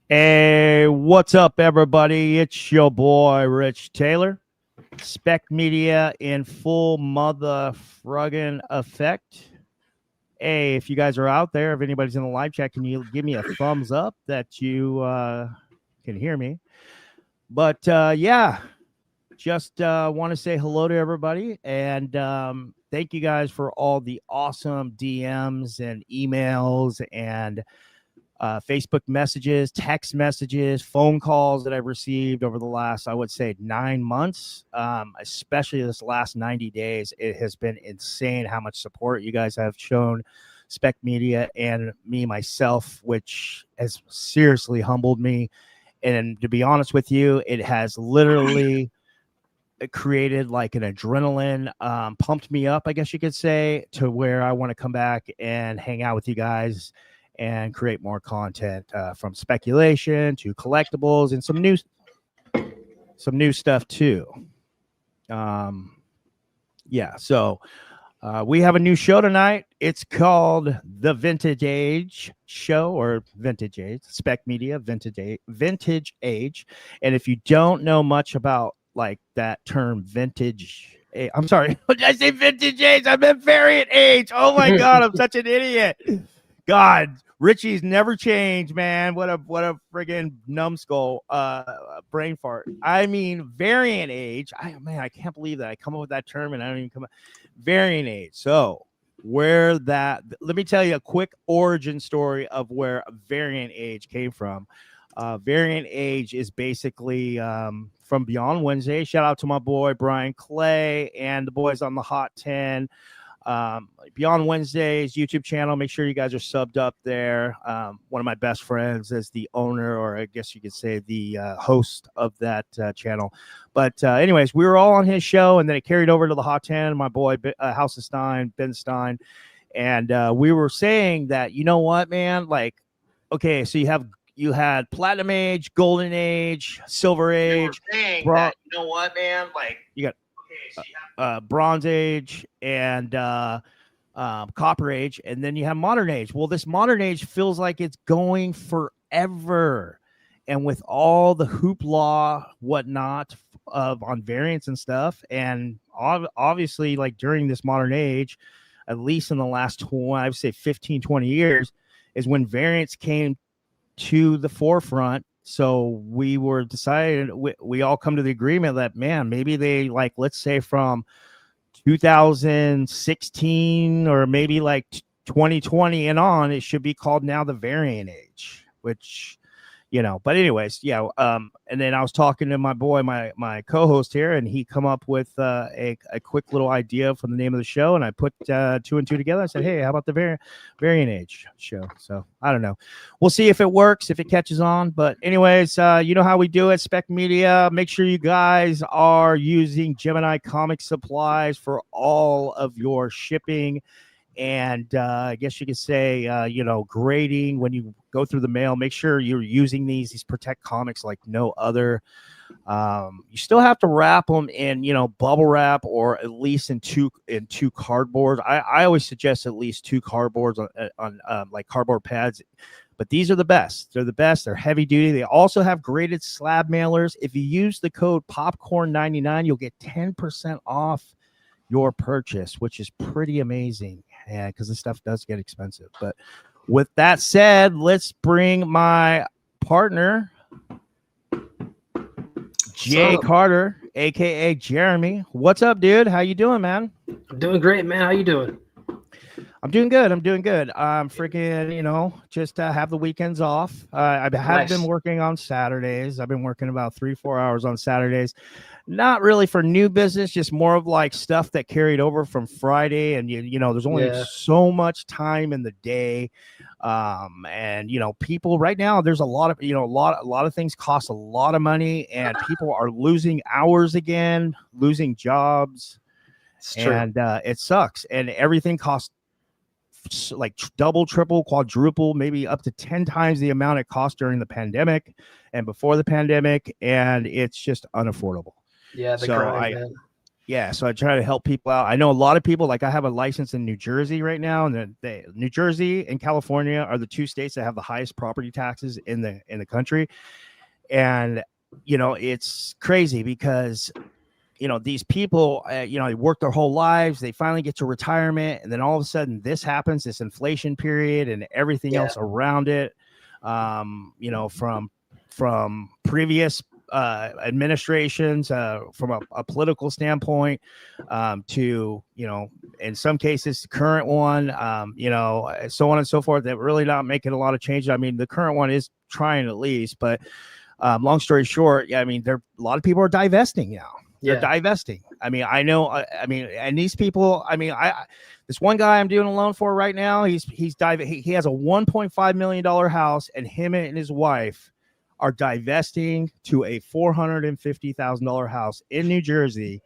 Hey, what's up, everybody? It's your boy, Rich Taylor. SPEC Media in full mother friggin' effect. Hey, if you guys are out there, if anybody's in the live chat, can you give me a thumbs up that you can hear me? But yeah, just want to say hello to everybody and thank you guys for all the awesome DMs and emails and Facebook messages, text messages, phone calls that I've received over the last, I would say, 9 months, especially this last 90 days. It has been insane how much support you guys have shown SPEC Media and me myself, which has seriously humbled me. And to be honest with you, it has literally created like an adrenaline, pumped me up, I guess you could say, to where I want to come back and hang out with you guys and create more content, from speculation to collectibles and some new stuff too. Yeah, so we have a new show tonight. It's called The Vintage Age Show, or Vintage Age, SPEC Media Vintage Age. And if you don't know much about like that term vintage, I'm sorry, what did I say? Vintage age? I meant variant age. Oh my God, I'm such an idiot. God, Richie's never changed, man. What a friggin' numbskull, brain fart. I mean, variant age. I can't believe that I come up with that term and I don't even come up. Variant age. So let me tell you a quick origin story of where variant age came from. Variant age is basically from Beyond Wednesday. Shout out to my boy Brian Clay and the boys on the Hot 10. Beyond Wednesday's YouTube channel. Make sure you guys are subbed up there. One of my best friends is the owner, or I guess you could say the host of that channel. But anyways, we were all on his show, and then it carried over to the Hot 10. My boy House of Stein, Ben Stein, and we were saying that, you know what, man? Like, okay, so you had Platinum Age, Golden Age, Silver Age. You know what, man? Like, you got Bronze Age and Copper Age, and then you have Modern Age. Well, this Modern Age feels like it's going forever, and with all the hoopla, whatnot, on variants and stuff, and obviously, like during this Modern Age, at least in the last I would say 15, 20 years, is when variants came to the forefront. So we were decided, we all come to the agreement that, man, maybe they, like, let's say from 2016 or maybe like 2020 and on, it should be called now the variant age, which, but anyways, yeah. And then I was talking to my boy, my co-host here, and he come up with a quick little idea for the name of the show, and I put 2 and 2 together. I said, hey, how about the variant age show? So I don't know. We'll see if it works, if it catches on. But anyways, you know how we do it, SPEC Media. Make sure you guys are using Gemini Comic Supplies for all of your shipping. And I guess you could say, grading when you go through the mail. Make sure you're using these Protect comics like no other. You still have to wrap them in, bubble wrap, or at least in two cardboards. I always suggest at least 2 cardboards on like cardboard pads. But these are the best. They're the best. They're heavy duty. They also have graded slab mailers. If you use the code Popcorn99, you'll get 10% off your purchase, which is pretty amazing. Yeah, because this stuff does get expensive. But with that said, let's bring my partner, Jay Carter, aka Jeremy. What's up, dude? How you doing, man? I'm doing great, man. How you doing? I'm doing good. I'm freaking, just have the weekends off. I have been working on Saturdays. I've been working about 3-4 hours on Saturdays. Not really for new business, just more of like stuff that carried over from Friday. And there's only so much time in the day. And people right now, there's a lot of, a lot of things cost a lot of money, and people are losing hours again, losing jobs. And it sucks. And everything costs like double, triple, quadruple, maybe up to 10 times the amount it cost during the pandemic and before the pandemic. And it's just unaffordable. Yeah, the grind, man. yeah, so I try to help people out. I know a lot of people, like I have a license in New Jersey right now, and New Jersey and California are the two states that have the highest property taxes in the country. And it's crazy because these people, they work their whole lives, they finally get to retirement, and then all of a sudden this happens, this inflation period and everything else around it. From previous administrations, from a political standpoint, to in some cases the current one, so on and so forth, that really not making a lot of changes. I mean, the current one is trying at least, but long story short, I mean, a lot of people are divesting now. They're divesting. I mean, I know. And these people. I mean, this one guy I'm doing a loan for right now. He has a $1.5 million house, and him and his wife are divesting to a $450,000 house in New Jersey,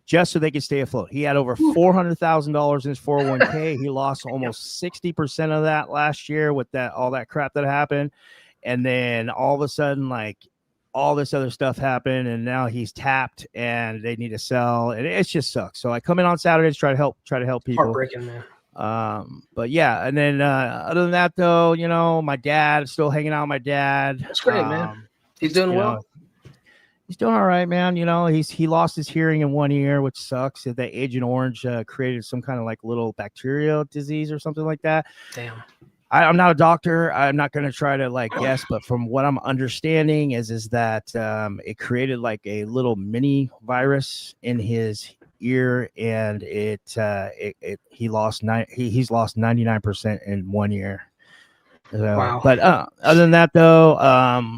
just so they can stay afloat. He had over $400,000 in his 401k. He lost almost 60% of that last year with all that crap that happened, and then all of a sudden, like, all this other stuff happened, and now he's tapped and they need to sell, and it just sucks. So I come in on Saturdays, try to help people. Heartbreaking, man. But yeah, and then other than that, though, my dad, still hanging out with my dad. That's great, man. He's doing well. He's doing all right, man. He lost his hearing in 1 year, which sucks. That Agent Orange created some kind of like little bacterial disease or something like that. Damn. I'm not a doctor. I'm not going to try to guess, but from what I'm understanding is that it created like a little mini virus in his ear, and he's lost 99% in 1 year. So, wow. But other than that, though,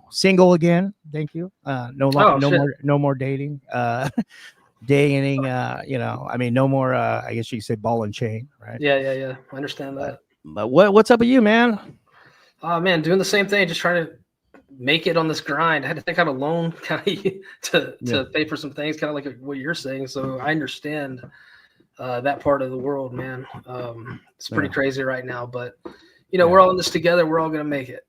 single again. Thank you. No more dating. Dating, I mean, no more, I guess you could say ball and chain, right? Yeah. I understand that. But what's up with you, man? Oh, man, doing the same thing, just trying to make it on this grind. I had to take out a loan kind of to pay for some things, kind of like what you're saying. So I understand that part of the world, man. It's pretty crazy right now, but, we're all in this together. We're all going to make it.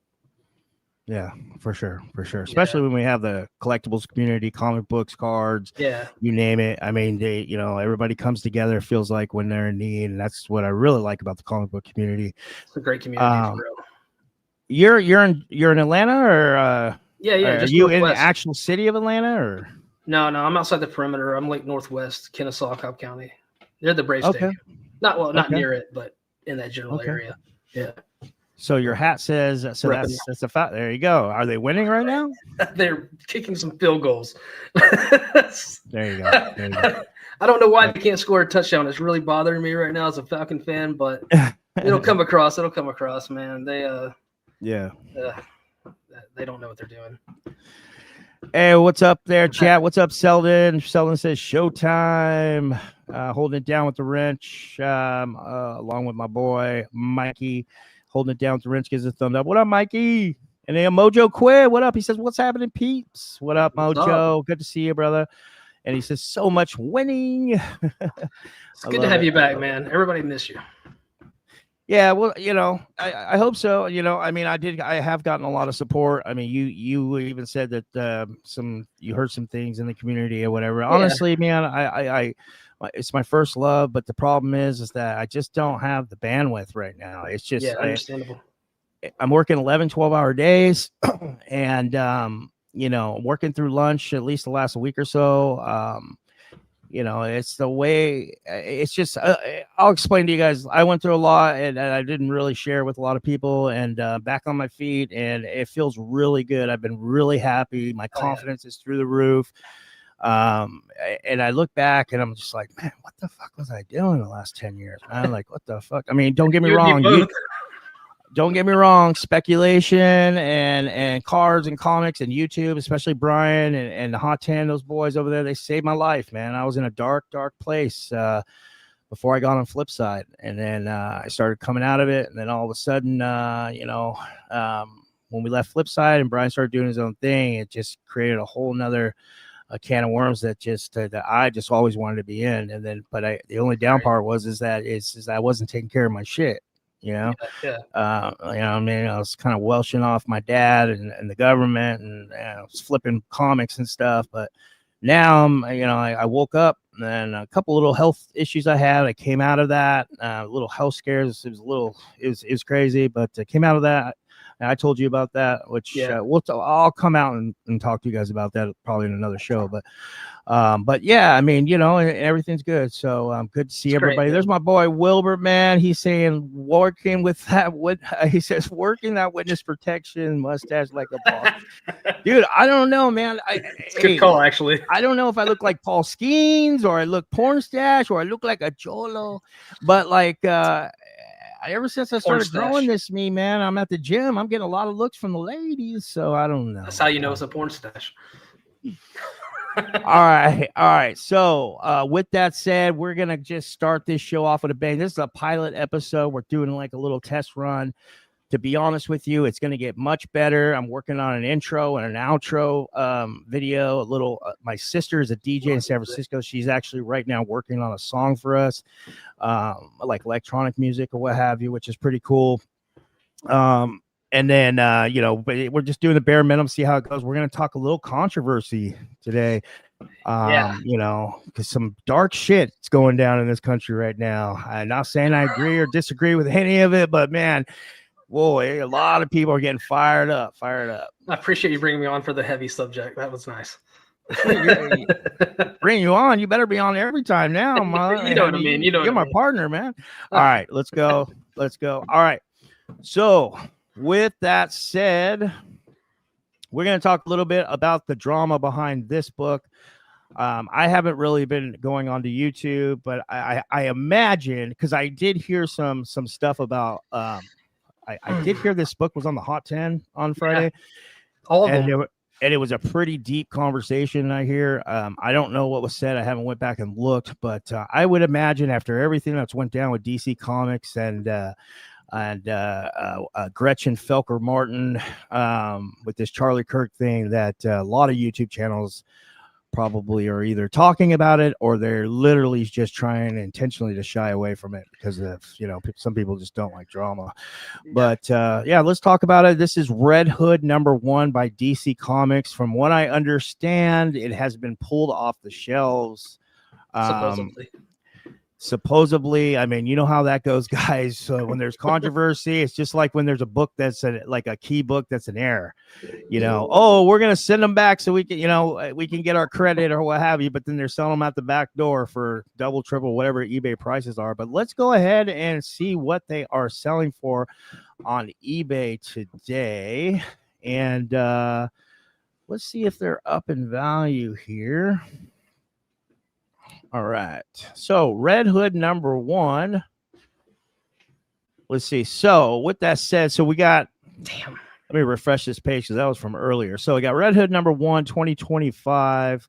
Yeah, for sure. Especially when we have the collectibles community, comic books, cards, you name it. I mean, everybody comes together. It feels like when they're in need, and that's what I really like about the comic book community. It's a great community, for real. You're in Atlanta, or are just you Northwest. In the actual city of Atlanta, or no, I'm outside the perimeter. I'm like Northwest Kennesaw, Cobb County, near the Braves Stadium. Not near it, but in that general area. Yeah. So your hat says, so that's a fact. There you go. Are they winning right now? They're kicking some field goals. There you go. I don't know why they can't score a touchdown. It's really bothering me right now as a Falcon fan, but it'll come across, man. They they don't know what they're doing. Hey, what's up there, chat? What's up, Selden? Selden says Showtime, holding it down with the wrench, along with my boy Mikey. Holding it down with the wrench, gives a thumbs up. What up, Mikey? And then Mojo Quid, what up? He says, what's happening, peeps? What up, Mojo? Good to see you, brother. And he says, so much winning. It's good to have you back, man. Everybody miss you. Yeah, well, I hope so. I mean, I have gotten a lot of support. I mean, you even said that you heard some things in the community or whatever. Yeah. Honestly, man, it's my first love, but the problem is that I just don't have the bandwidth right now. It's just understandable. I'm working 11, 12-hour days, and working through lunch at least the last week or so. It's the way. It's just I'll explain to you guys. I went through a lot, and I didn't really share with a lot of people, and back on my feet, and it feels really good. I've been really happy. My confidence is through the roof. And I look back and I'm just like, man, what the fuck was I doing the last 10 years? Man, like, what the fuck? I mean, don't get me wrong. Speculation and cards and comics and YouTube, especially Brian and the Hot 10, those boys over there, they saved my life, man. I was in a dark place before I got on Flipside. And then I started coming out of it. And then all of a sudden, when we left Flipside and Brian started doing his own thing, it just created a whole nother a can of worms that I just always wanted to be in. And then, but the only down part was that I wasn't taking care of my shit, I mean, I was kind of welshing off my dad and the government, and I was flipping comics and stuff, but now I woke up and a couple little health issues I had. I came out of that, little health scares. It was crazy, but I came out of that. And I told you about that, which I'll come out and talk to you guys about that probably in another show. But yeah, I mean, everything's good. So good to see It's everybody. great, There's my boy Wilbert, man. He's saying working with that. He says working that witness protection mustache like a Paul. Dude, I don't know, man. It's a good call, actually. I don't know if I look like Paul Skeens or I look porn stash or I look like a cholo, but like ever since I started growing this man, I'm at the gym. I'm getting a lot of looks from the ladies, so I don't know. That's how you know it's a porn stash. All right. So with that said, we're gonna just start this show off with a bang. This is a pilot episode. We're doing like a little test run. To be honest with you, it's gonna get much better. I'm working on an intro and an outro video. A little. My sister is a DJ in San Francisco. She's actually right now working on a song for us, like electronic music or what have you, which is pretty cool. And then we're just doing the bare minimum, see how it goes. We're gonna talk a little controversy today. Because some dark shit's going down in this country right now. I'm not saying I agree or disagree with any of it, but man, boy, a lot of people are getting fired up. I appreciate you bringing me on for the heavy subject. That was nice. Bring you on. You better be on every time now, you know what I mean. You're my partner, man. All right, let's go. All right. So with that said, we're going to talk a little bit about the drama behind this book. I haven't really been going on to YouTube, but I imagine, because I did hear some stuff about I did hear this book was on the Hot 10 on Friday. All of them. And it was a pretty deep conversation, I hear. I don't know what was said. I haven't went back and looked, but I would imagine after everything that's went down with DC Comics and Gretchen Felker-Martin with this Charlie Kirk thing, that a lot of YouTube channels probably are either talking about it or they're literally just trying intentionally to shy away from it because of some people just don't like drama. But let's talk about it. This is Red Hood #1 by DC Comics. From what I understand, it has been pulled off the shelves. Supposedly, I mean, you know how that goes, guys. So when there's controversy, it's just like when there's a book that's like a key book that's an error. We're gonna send them back so we can, we can get our credit or what have you. But then they're selling them out the back door for double, triple, whatever eBay prices are. But let's go ahead and see what they are selling for on eBay today, and let's see if they're up in value here. All right. So Red Hood #1. Let's see. So with that said, so we got, let me refresh this page because that was from earlier. So we got Red Hood #1 2025.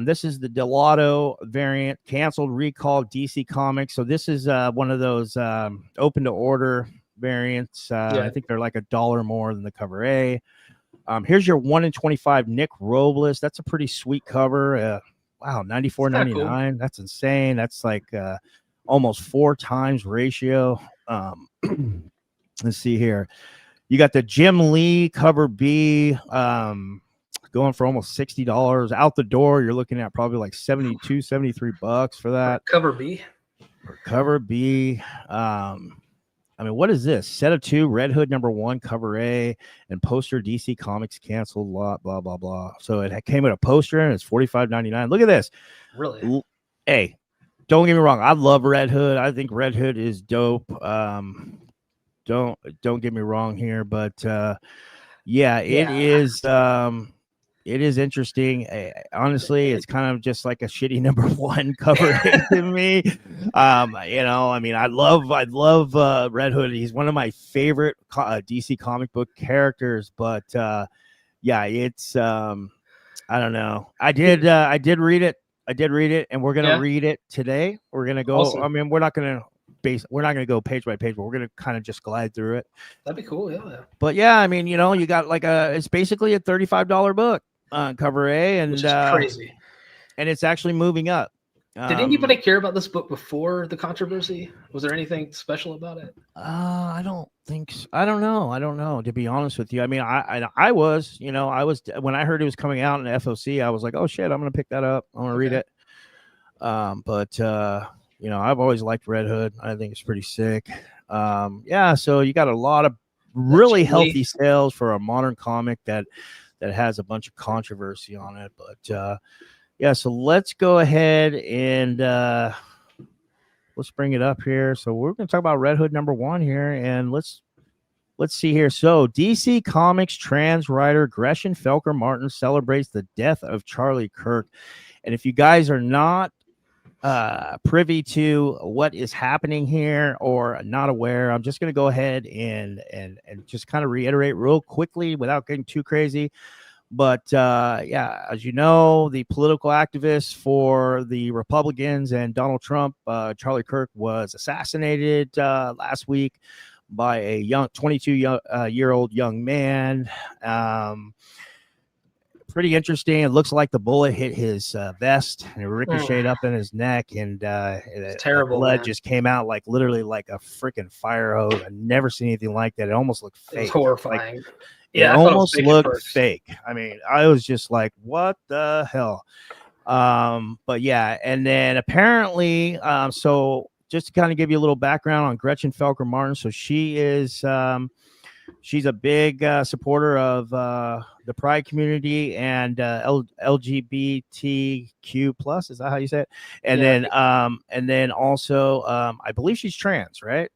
This is the Delato variant, canceled, recalled, DC Comics. So this is one of those open to order variants. I think they're like $1 more than the cover A. Here's your 1 in 25 Nick Robles. That's a pretty sweet cover. Wow, $94.99. Cool. That's insane. That's like almost 4 times ratio. Let's see here. You got the Jim Lee cover B going for almost $60 out the door. You're looking at probably like $73 for that. Cover B. Cover B. I mean, what is this? Set of 2, Red Hood #1, cover A, and poster DC Comics canceled, lot, blah, blah, blah. So it came with a poster and it's $45.99. Look at this. Really? Hey, don't get me wrong. I love Red Hood. I think Red Hood is dope. Don't get me wrong here, but it is interesting. Honestly, it's kind of just like a shitty #1 cover to me. I mean, I love Red Hood. He's one of my favorite DC comic book characters. But it's I don't know. I did read it. And we're gonna read it today. We're gonna go. Awesome. I mean, we're not gonna go page by page, but we're gonna kind of just glide through it. That'd be cool. Yeah. But yeah, I mean, you got like it's basically a $35 book. Cover A, and which is crazy, and it's actually moving up. Did anybody care about this book before the controversy? Was there anything special about it? I don't think so. I don't know. To be honest with you. I mean, I was, when I heard it was coming out in FOC, I was like, oh shit, I'm gonna pick that up. I'm gonna read it. But I've always liked Red Hood. I think it's pretty sick. So you got a lot of really healthy sales for a modern comic that has a bunch of controversy on it. But so let's go ahead and let's bring it up here. So we're going to talk about Red Hood #1 here, and let's see here. So DC Comics trans writer Gretchen Felker-Martin celebrates the death of Charlie Kirk. And if you guys are not privy to what is happening here or not aware, I'm just going to go ahead and just kind of reiterate real quickly without getting too crazy. But as you know, the political activist for the Republicans and Donald Trump, Charlie Kirk, was assassinated last week by a 22-year-old young man. Pretty interesting. It looks like the bullet hit his vest and it ricocheted up in his neck, and terrible. Blood just came out like literally like a freaking fire hose. I've never seen anything like that. It almost looked fake. It was horrifying. It almost looked fake. I mean, I was just like, what the hell? But yeah, and then apparently, so just to kind of give you a little background on Gretchen Felker-Martin. So she is she's a big supporter of the Pride community and LGBTQ plus. Is that how you say it? And then also I believe she's trans, right?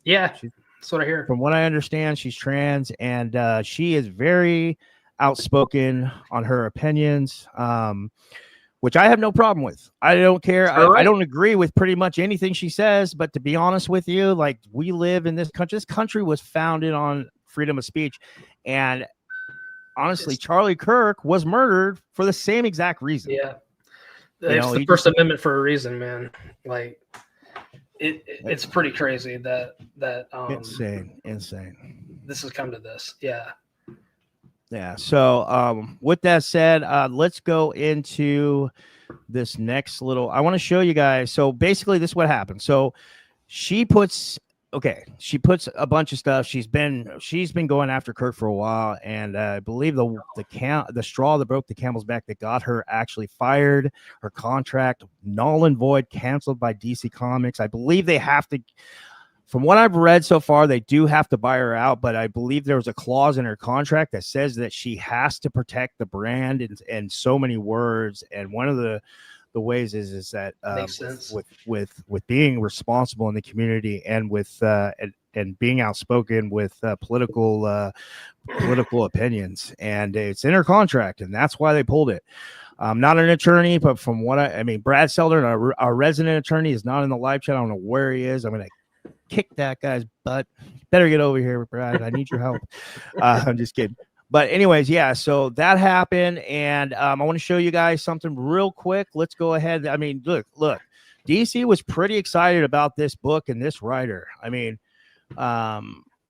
Yeah, that's what I hear. From what I understand, she's trans, and she is very outspoken on her opinions, which I have no problem with. I don't care. I don't agree with pretty much anything she says, but to be honest with you, like, we live in this country. This country was founded on freedom of speech, and honestly, Charlie Kirk was murdered for the same exact reason. Yeah, it's the First Amendment for a reason, man. Like, it's pretty crazy that insane. This has come to this. Yeah. So with that said, let's go into this next little. I want to show you guys. So basically, this is what happened. So she puts a bunch of stuff. She's been going after Kirk for a while, and I believe the straw that broke the camel's back that got her actually fired, her contract null and void, canceled by DC Comics. I believe they have to. From what I've read so far, they do have to buy her out, but I believe there was a clause in her contract that says that she has to protect the brand in so many words. And one of the ways is that with being responsible in the community and with and being outspoken with political opinions, and it's in her contract, and that's why they pulled it. I'm not an attorney, but from what I mean, Brad Selden, our resident attorney, is not in the live chat. I don't know where he is. I'm gonna kick that guy's butt. Better get over here, Brad. I need your help. I'm just kidding. But anyways, yeah, so that happened, and I want to show you guys something real quick. Let's go ahead. I mean, look, DC was pretty excited about this book and this writer. I mean,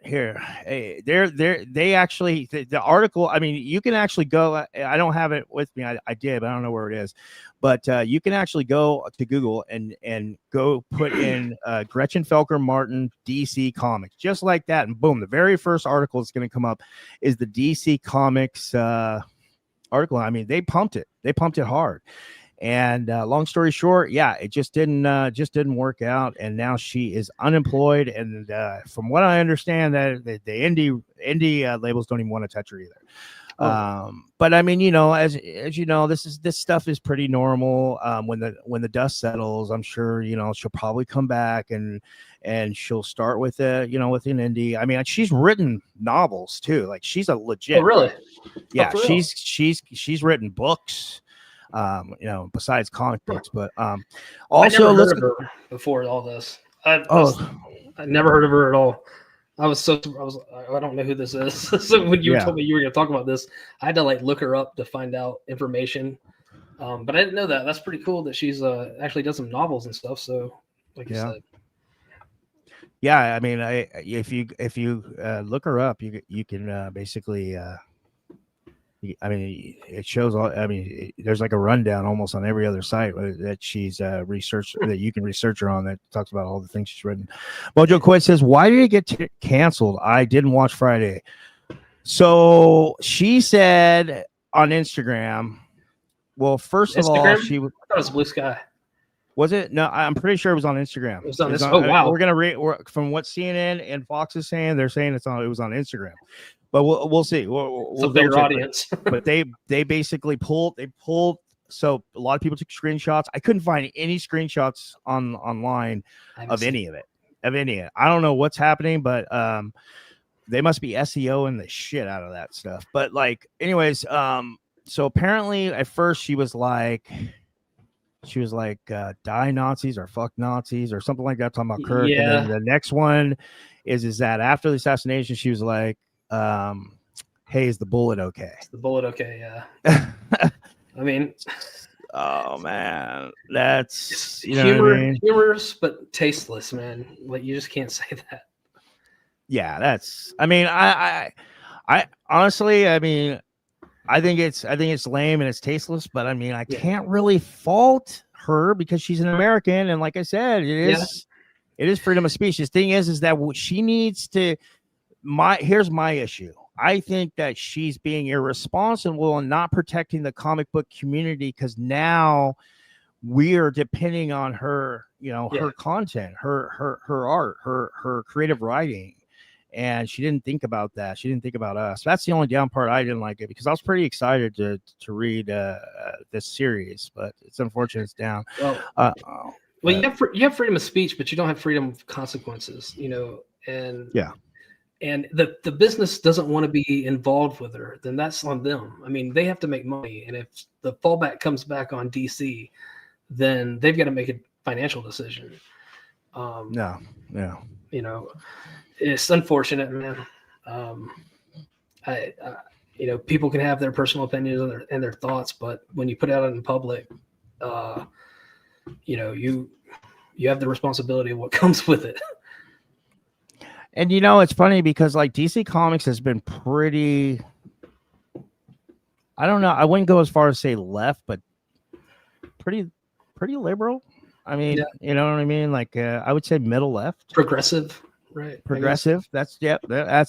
here, they actually, the article, I mean, you can actually go, I don't have it with me. I did, but I don't know where it is. But you can actually go to Google and go put in Gretchen Felker-Martin DC Comics, just like that, and boom, the very first article that's going to come up is the DC Comics article. I mean, they pumped it hard, and long story short, yeah, it just didn't work out, and now she is unemployed. And from what I understand, that the indie labels don't even want to touch her either. But I mean, as you know, this stuff is pretty normal. When the dust settles, I'm sure, she'll probably come back and she'll start with with an indie. I mean, she's written novels too. Like, she's a legit. Oh, really? Yeah, she's written books. Besides comic books, but also I never heard of her before all this. I never heard of her at all. I don't know who this is. So when you told me you were going to talk about this, I had to look her up to find out information. But I didn't know that. That's pretty cool that she's actually done some novels and stuff. So, like you said. Yeah, I mean, if you look her up, you can basically I mean, it shows all. I mean, there's like a rundown almost on every other site that she's researched, that you can research her on, that talks about all the things she's written. Mojo Quid says, "Why did it get canceled? I didn't watch Friday." So she said on Instagram. Well, first of all, I thought it was Blue Sky. Was it? No, I'm pretty sure it was on Instagram. It was on this. Oh wow! We're gonna read from what CNN and Fox is saying. They're saying it was on Instagram, but we'll see. We'll a bigger audience. But they basically pulled. So a lot of people took screenshots. I couldn't find any screenshots online of any of it. I don't know what's happening, but they must be SEOing the shit out of that stuff. But like, anyways, so apparently at first she was like, die Nazis or fuck Nazis or something like that, talking about Kirk. Yeah. And then the next one is that after the assassination, she was like, hey, is the bullet okay? Is the bullet okay? Yeah. I mean, oh man, that's humorous but tasteless, man. Like, you just can't say that. Yeah, that's. I mean, I honestly, I mean, I think it's lame and it's tasteless, but I mean, I can't really fault her because she's an American, and like I said, it is freedom of speech. The thing is that she needs to. Here's my issue. I think that she's being irresponsible and not protecting the comic book community, because now we are depending on her, her content, her art, her creative writing. And she didn't think about that. She didn't think about us. That's the only down part. I didn't like it because I was pretty excited to read this series, but it's unfortunate it's down. Well, you have freedom of speech, but you don't have freedom of consequences, and and the business doesn't want to be involved with her, then that's on them. I mean, they have to make money, and if the fallback comes back on DC, then they've got to make a financial decision. It's unfortunate, man. People can have their personal opinions and their thoughts, but when you put it out in public, you have the responsibility of what comes with it. And it's funny because like DC Comics has been pretty, I don't know, I wouldn't go as far as say left, but pretty liberal. I mean, you know what I mean? Like I would say middle left, progressive. Right. Progressive. That's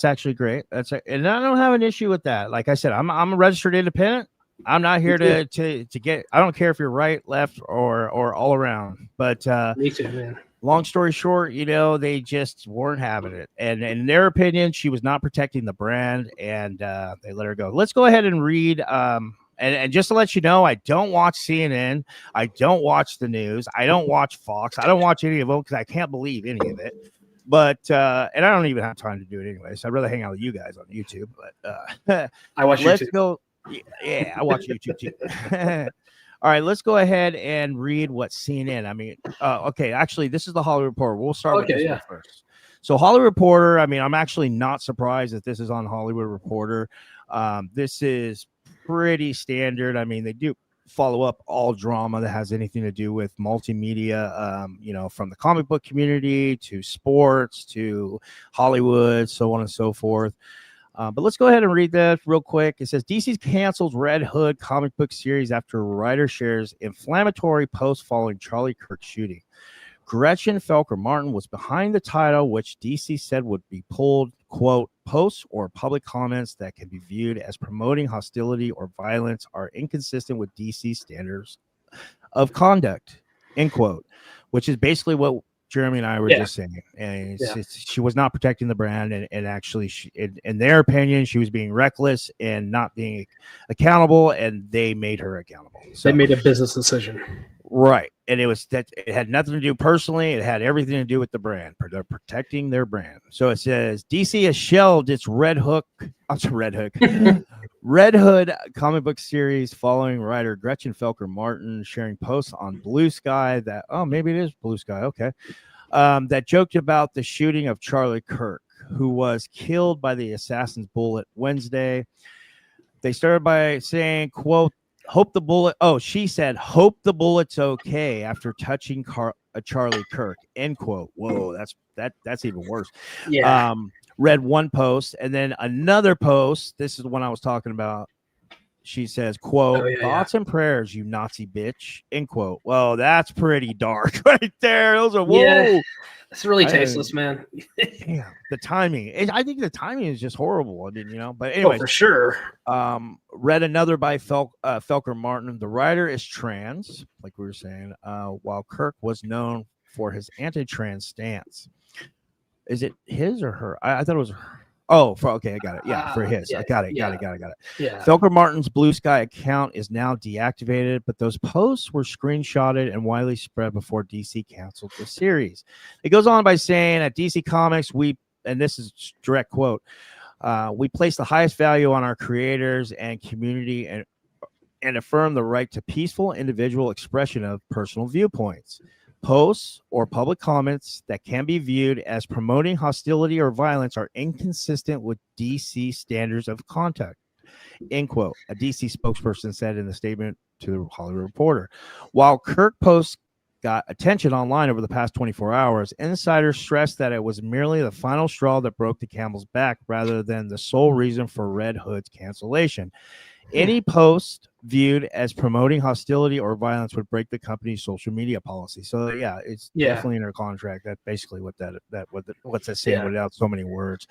actually great. And I don't have an issue with that. Like I said, I'm a registered independent. I'm not here to get. I don't care if you're right, left, or all around. But me too, man. Long story short, they just weren't having it, and in their opinion, she was not protecting the brand, and they let her go. Let's go ahead and read. And just to let you know, I don't watch CNN. I don't watch the news. I don't watch Fox. I don't watch any of them because I can't believe any of it. But and I don't even have time to do it anyway, so I'd rather hang out with you guys on YouTube. But I watch let's YouTube. Go. Yeah, I watch YouTube too. All right, let's go ahead and read what CNN. I mean, okay, actually, this is the Hollywood Reporter. We'll start with this one first. So, Hollywood Reporter. I mean, I'm actually not surprised that this is on Hollywood Reporter. This is pretty standard. I mean, they do follow up all drama that has anything to do with multimedia, from the comic book community to sports to Hollywood, so on and so forth. But let's go ahead and read that real quick. It says DC's canceled Red Hood comic book series after writer shares inflammatory post following Charlie Kirk shooting. Gretchen Felker-Martin was behind the title, which DC said would be pulled, quote, posts or public comments that can be viewed as promoting hostility or violence are inconsistent with DC standards of conduct, end quote, which is basically what Jeremy and I were just saying. And she was not protecting the brand, and actually, in their opinion, she was being reckless and not being accountable, and they made her accountable. So they made a business decision. Right. And it had nothing to do personally. It had everything to do with the brand. They're protecting their brand. So it says DC has shelved its Red Hood comic book series following writer Gretchen Felker-Martin sharing posts on Blue Sky that, maybe it is Blue Sky. Okay. That joked about the shooting of Charlie Kirk, who was killed by the assassin's bullet Wednesday. They started by saying, quote, hope the bullet. Oh, she said, hope the bullet's okay after touching Charlie Kirk, end quote. Whoa, that's even worse. Yeah. Read one post and then another post. This is the one I was talking about. She says, quote, Oh, yeah, thoughts and prayers, you Nazi bitch, end quote. Well, that's pretty dark right there. Those are, whoa. Yeah, it's really tasteless, man. Damn, the timing. I think the timing is just horrible. I mean, but Oh, anyway, for sure. Read another by Felker-Martin. The writer is trans, like we were saying, while Kirk was known for his anti-trans stance. Is it his or her? I thought it was her. Oh, okay, I got it. Yeah, for his. Yeah, I got it. yeah. Got it. Yeah. Felker-Martin's Blue Sky account is now deactivated, but those posts were screenshotted and widely spread before DC canceled the series. It goes on by saying at DC Comics, and this is direct quote, we place the highest value on our creators and community and affirm the right to peaceful individual expression of personal viewpoints. Posts or public comments that can be viewed as promoting hostility or violence are inconsistent with DC standards of conduct, end quote, a DC spokesperson said in the statement to the Hollywood Reporter. While Kirk posts got attention online over the past 24 hours, insiders stressed that it was merely the final straw that broke the camel's back rather than the sole reason for Red Hood's cancellation. Any post viewed as promoting hostility or violence would break the company's social media policy. So yeah, it's definitely in their contract. That's basically what what's that saying without so many words.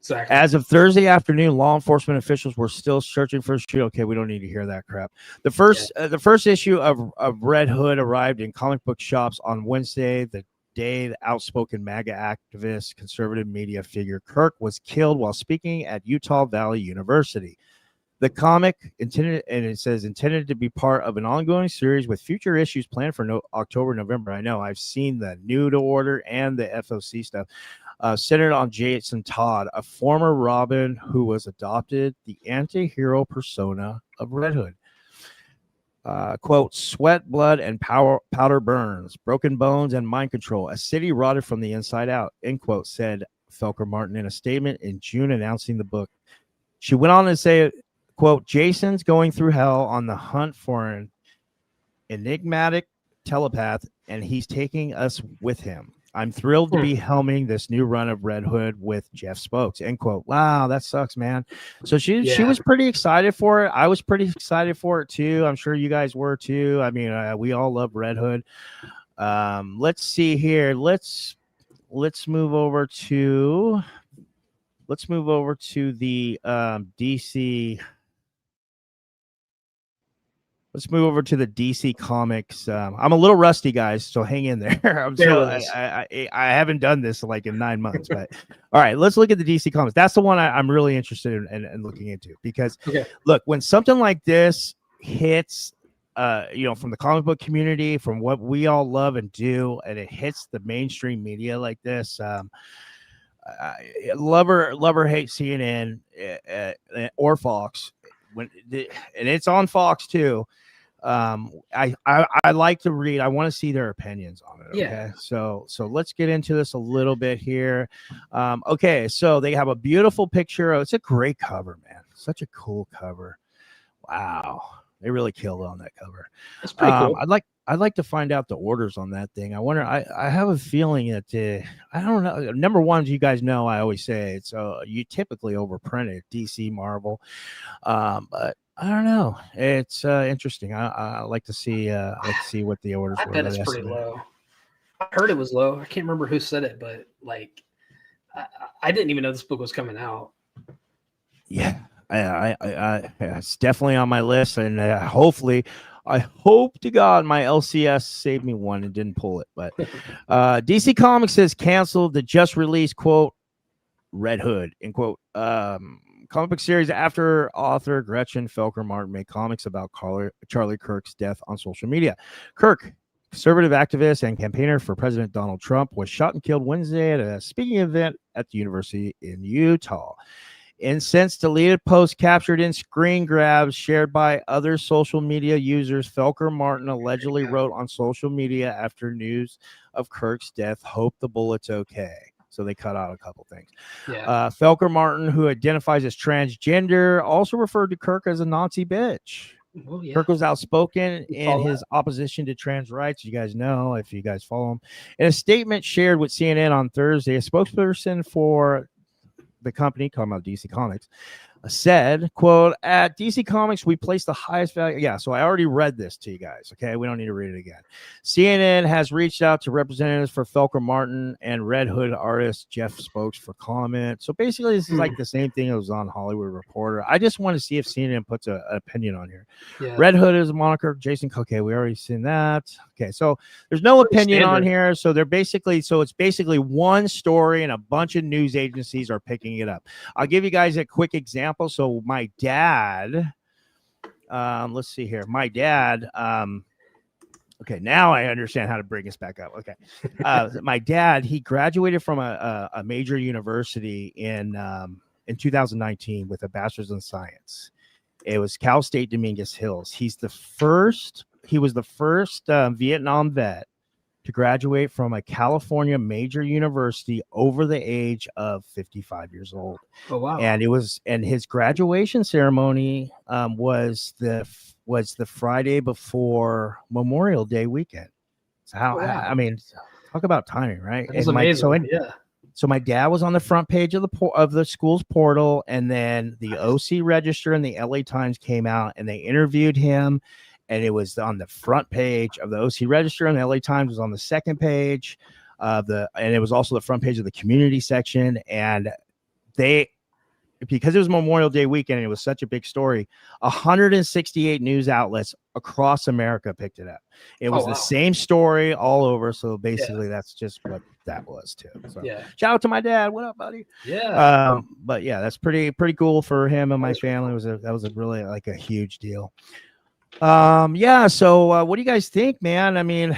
Exactly. As of Thursday afternoon, law enforcement officials were still searching for a shooter. Okay, we don't need to hear that crap. The first issue of Red Hood arrived in comic book shops on Wednesday, the day the outspoken MAGA activist, conservative media figure Kirk was killed while speaking at Utah Valley University. The comic intended to be part of an ongoing series with future issues planned for October, November. I know I've seen the New to Order and the FOC stuff. Centered on Jason Todd, a former Robin who was adopted the anti-hero persona of Red Hood. Quote, sweat, blood, and powder burns, broken bones, and mind control. A city rotted from the inside out, end quote, said Felker-Martin in a statement in June announcing the book. She went on to say, quote, Jason's going through hell on the hunt for an enigmatic telepath, and he's taking us with him. I'm thrilled to be helming this new run of Red Hood with Jeff Spokes, end quote. Wow, that sucks, man. So she was pretty excited for it. I was pretty excited for it too. I'm sure you guys were too. I mean, we all love Red Hood. Let's see here. Let's move over to the DC. Let's move over to the DC Comics. I'm a little rusty, guys, so hang in there. I haven't done this like in 9 months, but all right, let's look at the DC Comics. That's the one I'm really interested in looking into because, look, when something like this hits, from the comic book community, from what we all love and do, and it hits the mainstream media like this, love or hate CNN or Fox, and it's on Fox too. I like to read. I want to see their opinions on it. Okay. So let's get into this a little bit here. Okay. So they have a beautiful picture. It's a great cover, man. Such a cool cover. Wow. They really killed on that cover. That's pretty cool. I'd like to find out the orders on that thing. I wonder. I have a feeling that I don't know. Number one, as you guys know, I always say it's you typically overprint it, DC, Marvel, but I don't know. It's interesting. I like to see what the orders were. I bet it's pretty low. I heard it was low. I can't remember who said it, but like, I didn't even know this book was coming out. Yeah, it's definitely on my list, and hopefully. I hope to God my LCS saved me one and didn't pull it. But DC Comics has canceled the just released, quote, Red Hood, end quote, comic book series after author Gretchen Felker-Martin made comics about Charlie Kirk's death on social media. Kirk, conservative activist and campaigner for President Donald Trump, was shot and killed Wednesday at a speaking event at the university in Utah. In since deleted posts captured in screen grabs shared by other social media users, Felker-Martin allegedly wrote on social media after news of Kirk's death, "Hope the bullet's okay." So they cut out a couple things. Felker-Martin, who identifies as transgender, also referred to Kirk as a Nazi bitch. Oh, yeah. Kirk was outspoken in his opposition to trans rights. You guys know, if you guys follow him. In a statement shared with CNN on Thursday, a spokesperson for the company, talking about DC Comics, said, quote, at DC Comics, we place the highest value. Yeah, so I already read this to you guys. Okay, we don't need to read it again. CNN has reached out to representatives for Felker-Martin and Red Hood artist Jeff Spokes for comment. So basically, this is like the same thing that was on Hollywood Reporter. I just want to see if CNN puts an opinion on here. Yeah. Red Hood is a moniker. Jason, okay, we already seen that. Okay, so there's no opinion on here. So they're basically, it's basically one story and a bunch of news agencies are picking it up. I'll give you guys a quick example. So my dad, let's see here. My dad, okay, now I understand how to bring us back up. Okay. My dad, he graduated from a major university in 2019 with a bachelor's in science. It was Cal State Dominguez Hills. He was the first Vietnam vet to graduate from a California major university over the age of 55 years old. Oh wow! And his graduation ceremony was the Friday before Memorial Day weekend. So I mean, talk about timing, right? That's amazing. So my dad was on the front page of the school's portal, and then the OC Register and the LA Times came out and they interviewed him. And it was on the front page of the OC Register, and the LA Times was on the second page and it was also the front page of the community section. And because it was Memorial Day weekend, and it was such a big story, 168 news outlets across America picked it up. It was the same story all over. So basically, that's just what that was too. So shout out to my dad. What up, buddy? Yeah. But yeah, that's pretty cool for him and my family. That was a really like a huge deal. So what do you guys think, man? I mean,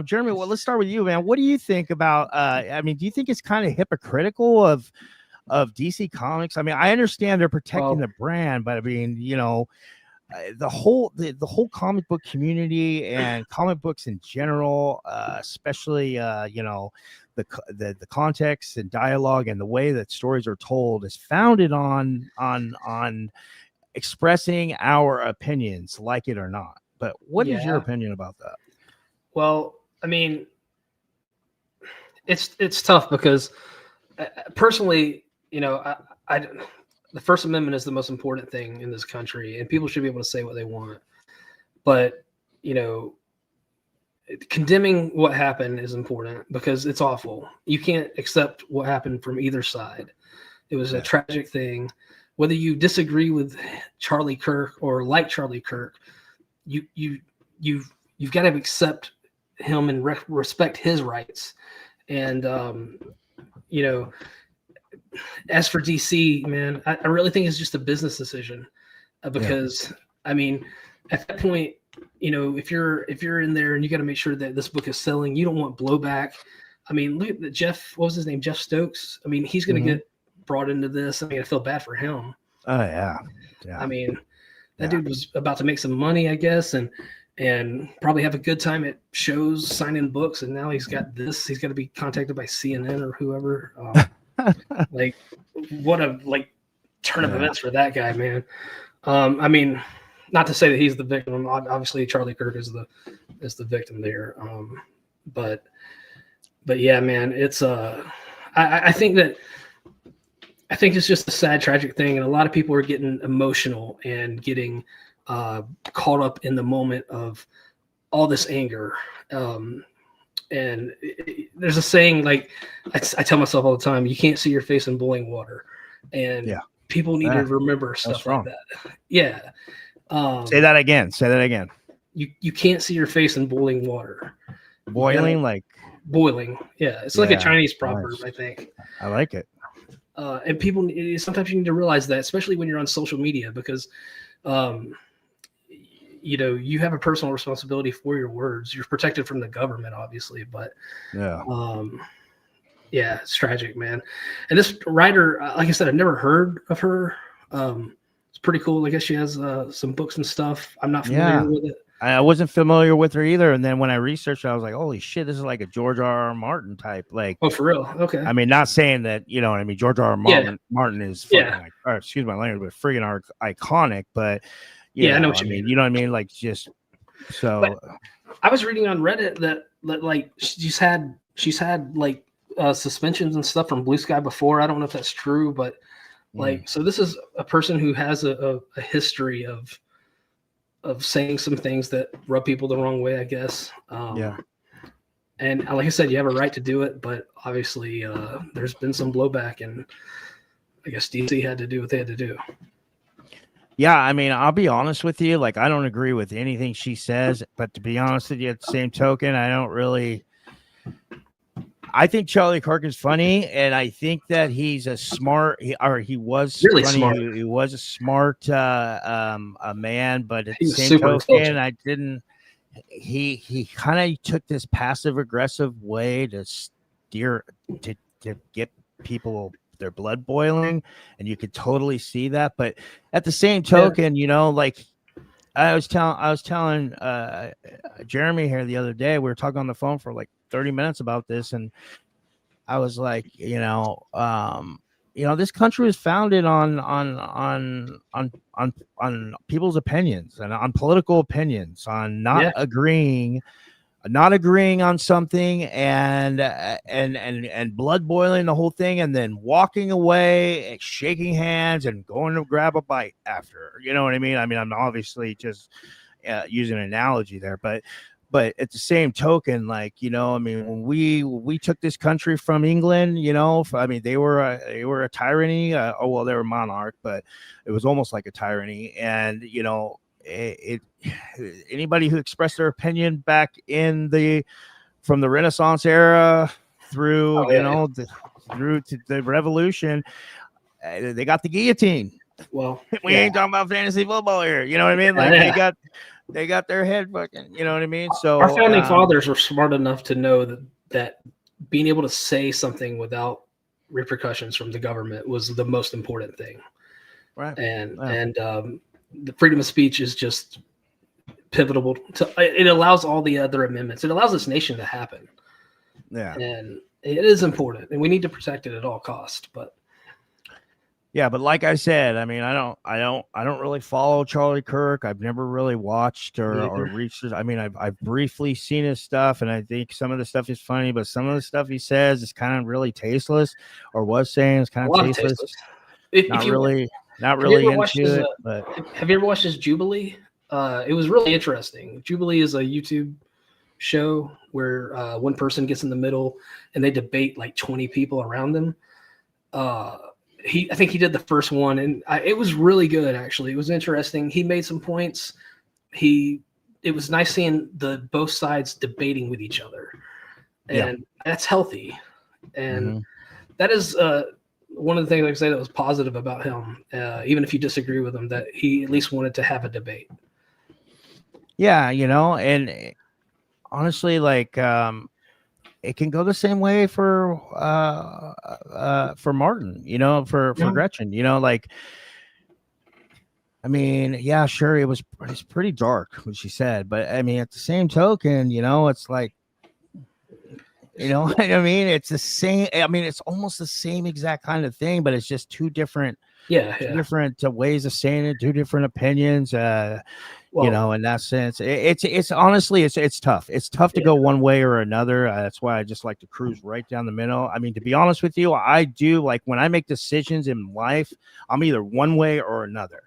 Jeremy, well, let's start with you, man. What do you think about I mean, do you think it's kind of hypocritical of DC Comics? I mean, I understand they're protecting the brand, but I mean, you know, the whole comic book community and comic books in general, especially you know, the context and dialogue and the way that stories are told is founded on expressing our opinions, like it or not. But what is your opinion about that? Well, I mean, it's tough because personally, you know, the First Amendment is the most important thing in this country, and people should be able to say what they want. But, you know, condemning what happened is important because it's awful. You can't accept what happened from either side. It was a tragic thing. Whether you disagree with Charlie Kirk or like Charlie Kirk, you've got to accept him and respect his rights. And you know, as for DC, man, I really think it's just a business decision because I mean, at that point, you know, if you're in there and you got to make sure that this book is selling, you don't want blowback. I mean, look at Jeff. What was his name? Jeff Stokes. I mean, he's going to get brought into this. I mean, I feel bad for him. Oh yeah. I mean, that dude was about to make some money, I guess, and probably have a good time at shows, signing books, and now he's got this. He's got to be contacted by CNN or whoever. Like, what a turn of events for that guy, man. I mean, not to say that he's the victim. Obviously, Charlie Kirk is the victim there. But yeah, man, it's I think it's just a sad, tragic thing, and a lot of people are getting emotional and getting caught up in the moment of all this anger. And there's a saying, like I tell myself all the time, you can't see your face in boiling water, and people need to remember stuff like that. Yeah. Say that again. You can't see your face in boiling water. Boiling, boiling. Yeah, it's like a Chinese proverb. Nice. I think. I like it. And people, sometimes you need to realize that, especially when you're on social media, because, you know, you have a personal responsibility for your words. You're protected from the government, obviously, but it's tragic, man. And this writer, like I said, I've never heard of her. It's pretty cool. I guess she has some books and stuff. I'm not familiar with it. I wasn't familiar with her either, and then when I researched it, I was like, "Holy shit, this is like a George R.R. Martin type." Like, oh, for real? Okay. I mean, not saying that, you know what I mean. George R.R. Martin is fucking, excuse my language, but friggin' iconic. But I know what you mean. You know what I mean? Like, just so. But I was reading on Reddit that like she's had like suspensions and stuff from Blue Sky before. I don't know if that's true, but Like, so this is a person who has a history of saying some things that rub people the wrong way, I guess. Yeah. And like I said, you have a right to do it, but obviously there's been some blowback, and I guess DC had to do what they had to do. Yeah, I mean, I'll be honest with you. Like, I don't agree with anything she says, but to be honest with you, at the same token, I think Charlie Kirk is funny, and I think that he's a smart, he was Really funny. smart. He was a smart a man, but at He the was same super token, intelligent. he kind of took this passive aggressive way to steer to get people their blood boiling, and you could totally see that. But at the same token, like I was telling Jeremy here the other day, we were talking on the phone for like 30 minutes about this, and I was like, this country was founded on people's opinions and on political opinions, on not agreeing on something, and blood boiling the whole thing, and then walking away and shaking hands and going to grab a bite after. You know what I mean? I mean, I'm obviously just using an analogy there, but at the same token, like, I mean, when we took this country from England, I mean, they were a tyranny. They were monarch, but it was almost like a tyranny. And anybody who expressed their opinion back from the Renaissance era through through to the Revolution, they got the guillotine. Well, we ain't talking about fantasy football here. You know what I mean? Like they got their head fucking. You know what I mean? So our founding fathers were smart enough to know that being able to say something without repercussions from the government was the most important thing. Right. And the freedom of speech is just pivotal it allows all the other amendments. It allows this nation to happen. Yeah. And it is important, and we need to protect it at all costs. But like I said, I mean, I don't really follow Charlie Kirk. I've never really watched or reached it. I mean, I've briefly seen his stuff, and I think some of the stuff is funny, but some of the stuff he says is kind of really tasteless, or was saying is kind of tasteless. Not really into it. But have you ever watched his Jubilee? It was really interesting. Jubilee is a YouTube show where one person gets in the middle and they debate like 20 people around them. I think he did the first one, and it was really good. Actually, it was interesting. He made some points. It was nice seeing both sides debating with each other, and that's healthy. And that is one of the things, like I say, that was positive about him. Even if you disagree with him, that he at least wanted to have a debate. Yeah, and honestly, like, it can go the same way for Martin, for Gretchen, like, I mean, yeah, sure, it's pretty dark what she said, but I mean, at the same token, it's like, what I mean? It's the same. I mean, it's almost the same exact kind of thing, but it's just two different different ways of saying it, two different opinions. In that sense, it's honestly, it's tough. It's tough to go one way or another. That's why I just like to cruise right down the middle. I mean, to be honest with you, I do, like, when I make decisions in life, I'm either one way or another.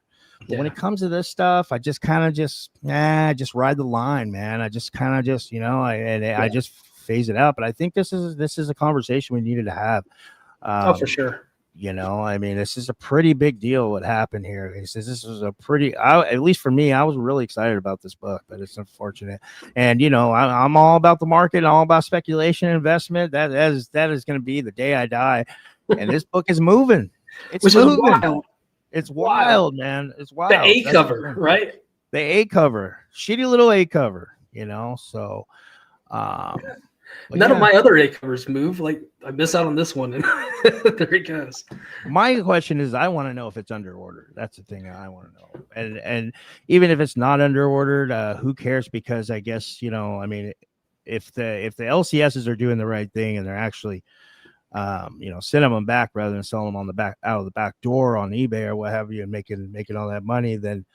But when it comes to this stuff, I just kind of just ride the line, man. I just kind of just, I just phase it out. But I think this is a conversation we needed to have. For sure. I mean, this is a pretty big deal what happened here. He says this was at least for me, I was really excited about this book, but it's unfortunate. And, I'm all about the market, all about speculation and investment. That is going to be the day I die. And this book is moving. It's moving. Wild. It's wild, man. It's wild. The A cover, right? The A cover. Shitty little A cover, so none of my other A covers move. Like, I miss out on this one, and there it goes. My question is, I want to know if it's under ordered. That's the thing I want to know. And even if it's not under ordered, who cares? Because I guess, I mean, if the LCSs are doing the right thing and they're actually sending them back rather than selling them out of the back door on eBay or what have you, and making all that money, then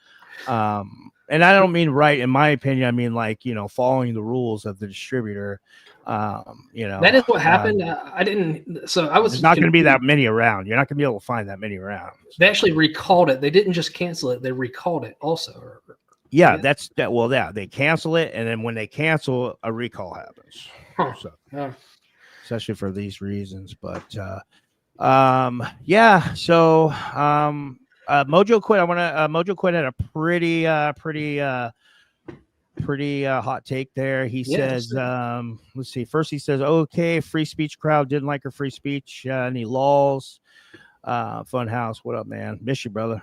And I don't mean right, in my opinion. I mean, like, following the rules of the distributor. That is what happened. I didn't. So I was. There's not going to be that many around. You're not going to be able to find that many around. So. They actually recalled it. They didn't just cancel it. They recalled it also. Yeah, that's that. Well, yeah, they cancel it, and then when they cancel, a recall happens. Huh. So, yeah. Especially for these reasons, but yeah. So, Mojo Quit. I want to. Mojo Quit had a pretty hot take there. He says, let's see. First, he says, okay, free speech crowd didn't like her free speech. Any laws? Funhouse, what up, man? Miss you, brother.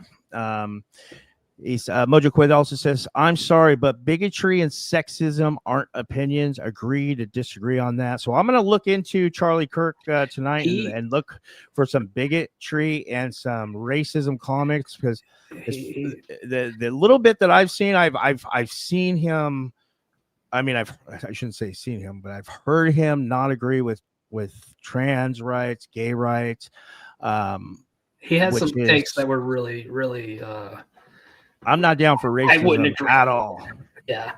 He's Mojo Quid also says, I'm sorry, but bigotry and sexism aren't opinions. Agree to disagree on that. So I'm going to look into Charlie Kirk tonight and look for some bigotry and some racism comics, because the little bit that I've seen, I've seen him. I mean, I shouldn't say seen him, but I've heard him not agree with trans rights, gay rights. He had some takes that were really, really. I'm not down for racism. I wouldn't agree at all. Yeah,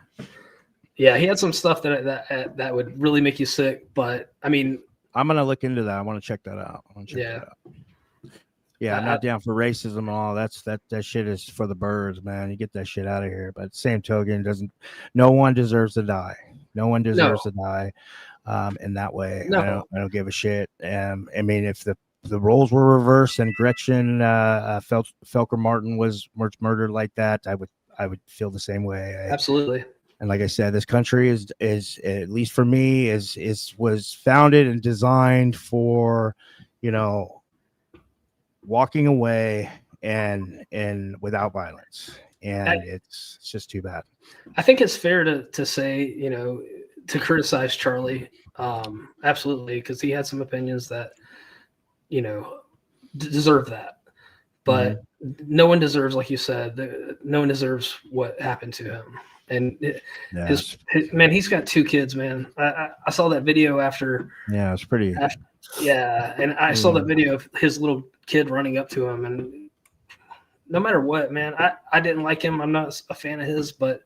yeah, he had some stuff that would really make you sick. But I mean, I'm gonna look into that. I want to check that out. Yeah, I'm not down for racism and all. That shit is for the birds, man. You get that shit out of here. But same token, no one deserves to die. No one deserves to die in that way. No. I don't give a shit. I mean, if the roles were reversed and Gretchen Felker-Martin was murdered like that, I would feel the same way. Absolutely. And like I said, this country is at least for me was founded and designed for, walking away and without violence. And it's just too bad. I think it's fair to say, to criticize Charlie. Absolutely. Because he had some opinions that, deserve that, but no one deserves, like you said, no one deserves what happened to him. And his man, he's got 2 kids, man. I saw that video after. Yeah, it's pretty. And I saw that video of his little kid running up to him, and no matter what, man, I didn't like him. I'm not a fan of his, but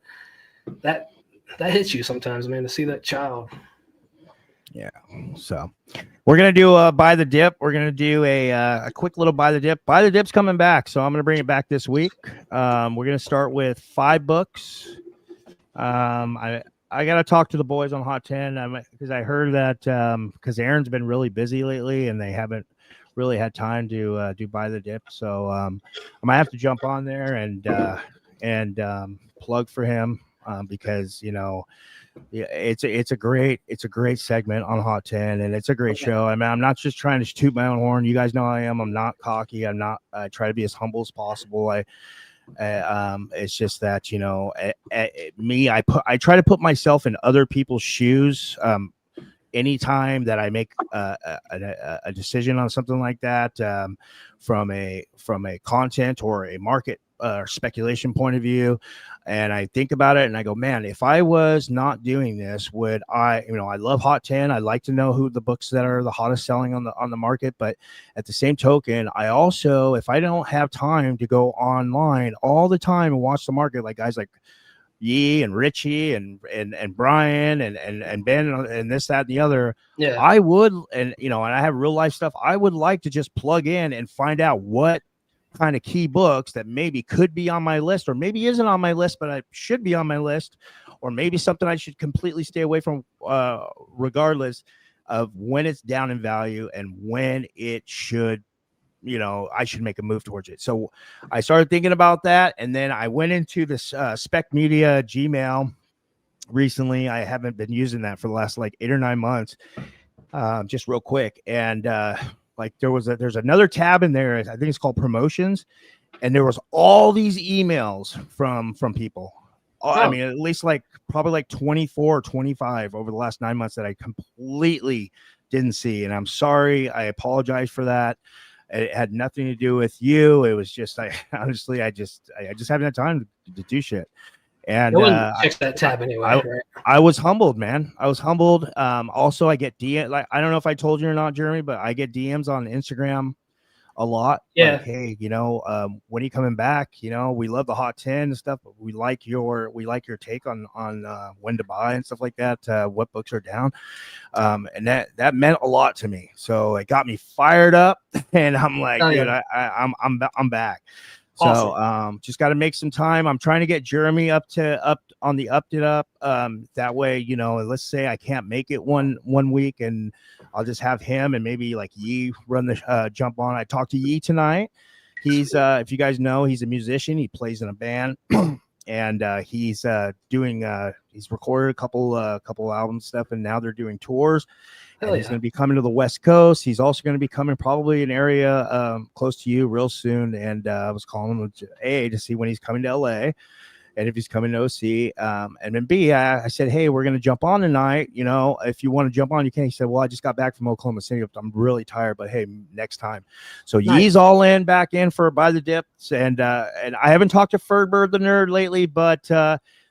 that hits you sometimes, man, to see that child. Yeah, so we're gonna do a buy the dip. We're gonna do a quick little buy the dip. Buy the dip's coming back, so I'm gonna bring it back this week. We're gonna start with 5 books. I gotta talk to the boys on Hot 10 because I heard that because Aaron's been really busy lately and they haven't really had time to do buy the dip. So I might have to jump on there and plug for him because it's a great segment on Hot 10 and it's a great show. I mean, I'm not just trying to toot my own horn. You guys know I am. I'm not cocky. I try to be as humble as possible. It's just that I try to put myself in other people's shoes. Anytime that I make a decision on something like that, from a content or a market or speculation point of view, and I think about it and I go, man, if I was not doing this, would I, I love Hot 10. I like to know who the books that are the hottest selling on the market. But at the same token, I also, if I don't have time to go online all the time and watch the market, like guys like Yee and Richie and Brian and Ben and this, that, and the other, I would, and I have real life stuff. I would like to just plug in and find out what kind of key books that maybe could be on my list or maybe isn't on my list, but I should be on my list, or maybe something I should completely stay away from, regardless of when it's down in value and when it should, I should make a move towards it. So I started thinking about that. And then I went into this SPEC Media Gmail recently. I haven't been using that for the last 8 or 9 months, just real quick. And, there's another tab in there. I think it's called promotions. And there was all these emails from people. I mean, at least probably 24 or 25 over the last 9 months that I completely didn't see. And I'm sorry. I apologize for that. It had nothing to do with you. It was just, honestly, I just haven't had time to do shit. And no one checks that tab anyway. I was humbled, man. I was humbled. Also, I get DM. I don't know if I told you or not, Jeremy, but I get DMs on Instagram a lot. Yeah. Like, hey, when are you coming back? We love the Hot 10 and stuff, but we like your take on when to buy and stuff like that. What books are down. And that meant a lot to me. So it got me fired up, and I'm like, dude, I'm back. So awesome. Just got to make some time. I'm trying to get Jeremy up on the up. That way, let's say I can't make it one week, and I'll just have him and maybe like Yi run the jump on. I talked to Yi tonight. He's if you guys know, he's a musician. He plays in a band. And he's recorded a couple album stuff, and now they're doing tours. And he's going to be coming to the West Coast. He's also going to be coming probably an area close to you real soon. And I was calling him to see when he's coming to LA, and if he's coming to OC. And then B, I said, hey, we're going to jump on tonight. If you want to jump on, you can. He said, well, I just got back from Oklahoma City. I'm really tired, but hey, next time. So nice. Yee's all back in for By the Dips. And I haven't talked to Ferdbird the Nerd lately, but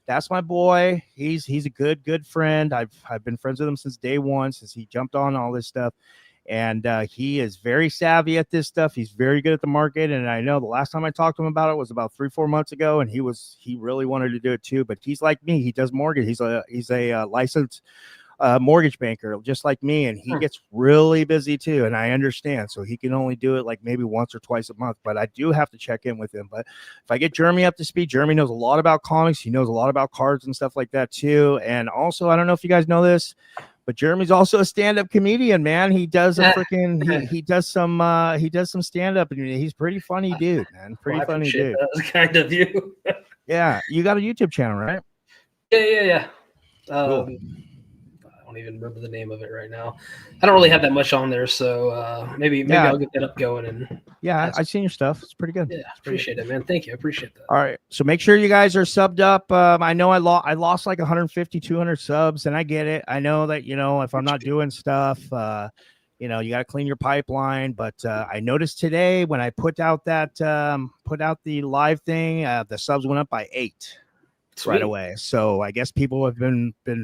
that's my boy. He's a good friend. I've been friends with him since day one, since he jumped on all this stuff. And he is very savvy at this stuff. He's very good at the market. And I know the last time I talked to him about it was about 3-4 months ago, and he really wanted to do it too. But he's like me. He does mortgage. He's a licensed mortgage banker, just like me, and he gets really busy too. And I understand. So he can only do it like maybe once or twice a month. But I do have to check in with him. But if I get Jeremy up to speed, Jeremy knows a lot about comics. He knows a lot about cards and stuff like that too. And also, I don't know if you guys know this, but Jeremy's also a stand-up comedian, man. He does he does some stand-up, and he's pretty funny dude, man. Pretty funny dude. That kind of you. Yeah, you got a YouTube channel, right? Yeah. Cool. I don't even remember the name of it right now. I don't really have that much on there, so maybe I'll get that up going. And I've seen your stuff. It's pretty good. Yeah, appreciate it, man. Thank you. I appreciate that. All right, so make sure you guys are subbed up. I know I lost like 150, 200 subs, and I get it. I know that if I'm not doing stuff, you got to clean your pipeline. But I noticed today when I put out the live thing, the subs went up by 8. Sweet. Right away. So I guess people have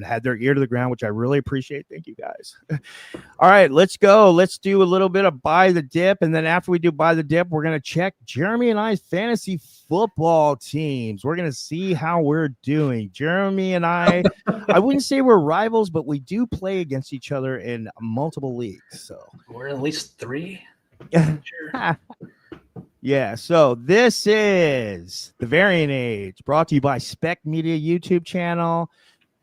had their ear to the ground, which I really appreciate. Thank you guys. All right, let's go. Let's do a little bit of Buy the Dip. And then after we do Buy the Dip, we're going to check Jeremy and I's fantasy football teams. We're going to see how we're doing. Jeremy and I wouldn't say we're rivals, but we do play against each other in multiple leagues. So we're at least 3. Sure. Yeah, so this is The Variant Age, brought to you by SSPEC Media YouTube channel,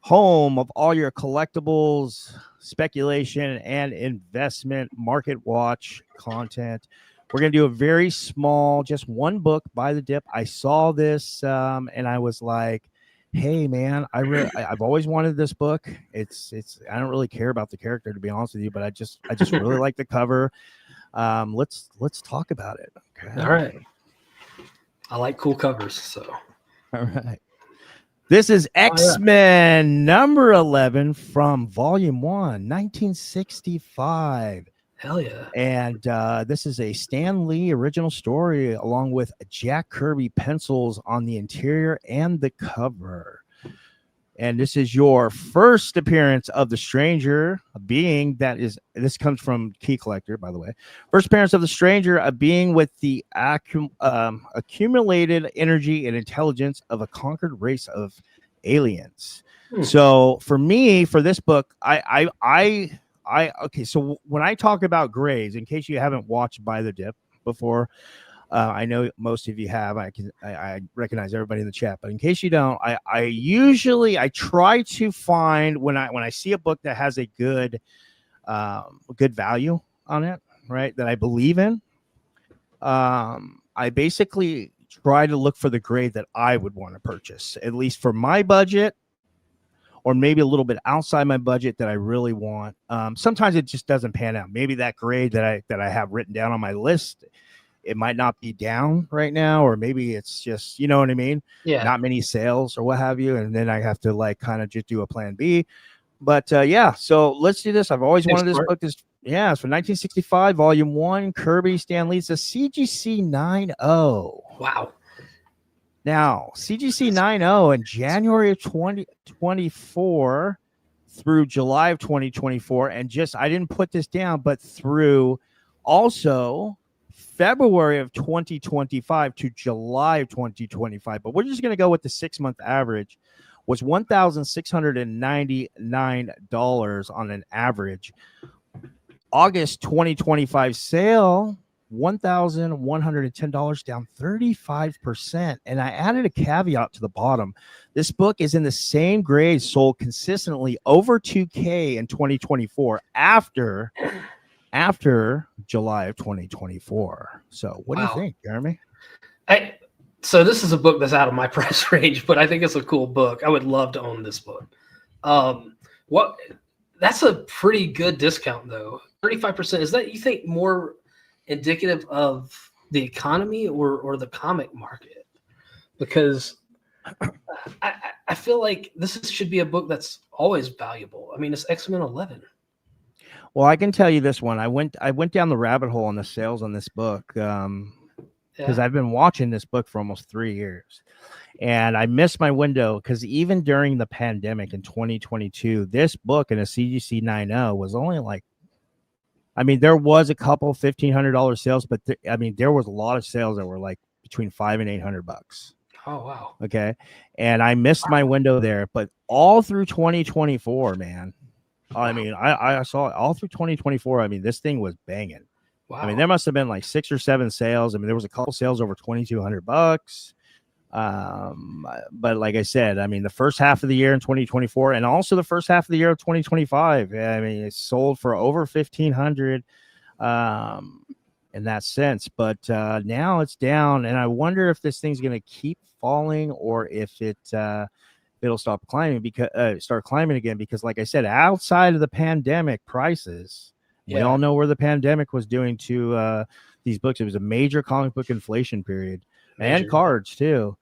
home of all your collectibles, speculation, and investment market watch content. We're going to do a very small, just one book, Buy the Dip. I saw this, and I was like, hey, man, I've always wanted this book. It's I don't really care about the character, to be honest with you, but I just really like the cover. Let's talk about it. Okay. All right. I like cool covers, so. All right. This is X-Men number 11 from Volume 1, 1965. Hell yeah. And this is a Stan Lee original story along with Jack Kirby pencils on the interior and the cover. And this is your first appearance of the Stranger, a being that is, this comes from Key Collector, by the way. First appearance of the Stranger, a being with the accumulated energy and intelligence of a conquered race of aliens. So for me, for this book, okay, so when I talk about grades, in case you haven't watched Buy the Dip before, I know most of you have. I recognize everybody in the chat, but in case you don't, I usually try to find when I see a book that has a good value on it, right, that I believe in. I basically try to look for the grade that I would want to purchase, at least for my budget, or maybe a little bit outside my budget that I really want. Sometimes it just doesn't pan out. Maybe that grade that I have written down on my list, it might not be down right now, or maybe it's just, you know what I mean? Yeah. Not many sales or what have you. And then I have to like kind of just do a plan B. But yeah, so let's do this. I've always wanted this book. It's from 1965, Volume 1, Kirby, Stan Lee. It's a CGC 9.0. Wow. Now, CGC 9.0 in January of 2024 through July of 2024. And just, I didn't put this down, but through also February of 2025 to July of 2025, but we're just going to go with the 6-month average, was $1,699 on an average. August 2025 sale, $1,110, down 35%. And I added a caveat to the bottom. This book is in the same grade, sold consistently over 2K in 2024 after July of 2024. So what do you think, Jeremy? So this is a book that's out of my price range, but I think it's a cool book. I would love to own this book. That's a pretty good discount though. 35%. Is that, you think, more indicative of the economy or the comic market? Because I feel like this should be a book that's always valuable. I mean, it's X-Men 11. Well, I can tell you this one. I went down the rabbit hole on the sales on this book because I've been watching this book for almost 3 years, and I missed my window because even during the pandemic in 2022, this book in a CGC 9.0 was only like, I mean, there was a couple $1,500 sales, but there was a lot of sales that were like between $500 and $800. Oh wow. Okay, and I missed my window there, but all through 2024, man. I mean, I saw it all through 2024. I mean, this thing was banging. Wow. I mean, there must have been like 6 or 7 sales. I mean, there was a couple sales over $2,200. But like I said, I mean, the first half of the year in 2024 and also the first half of the year of 2025, I mean, it's sold for over $1,500 in that sense. But now it's down, and I wonder if this thing's going to keep falling or if it'll stop climbing start climbing again, because like I said, outside of the pandemic prices, we all know where the pandemic was doing to these books. It was a major comic book inflation period, and cards too.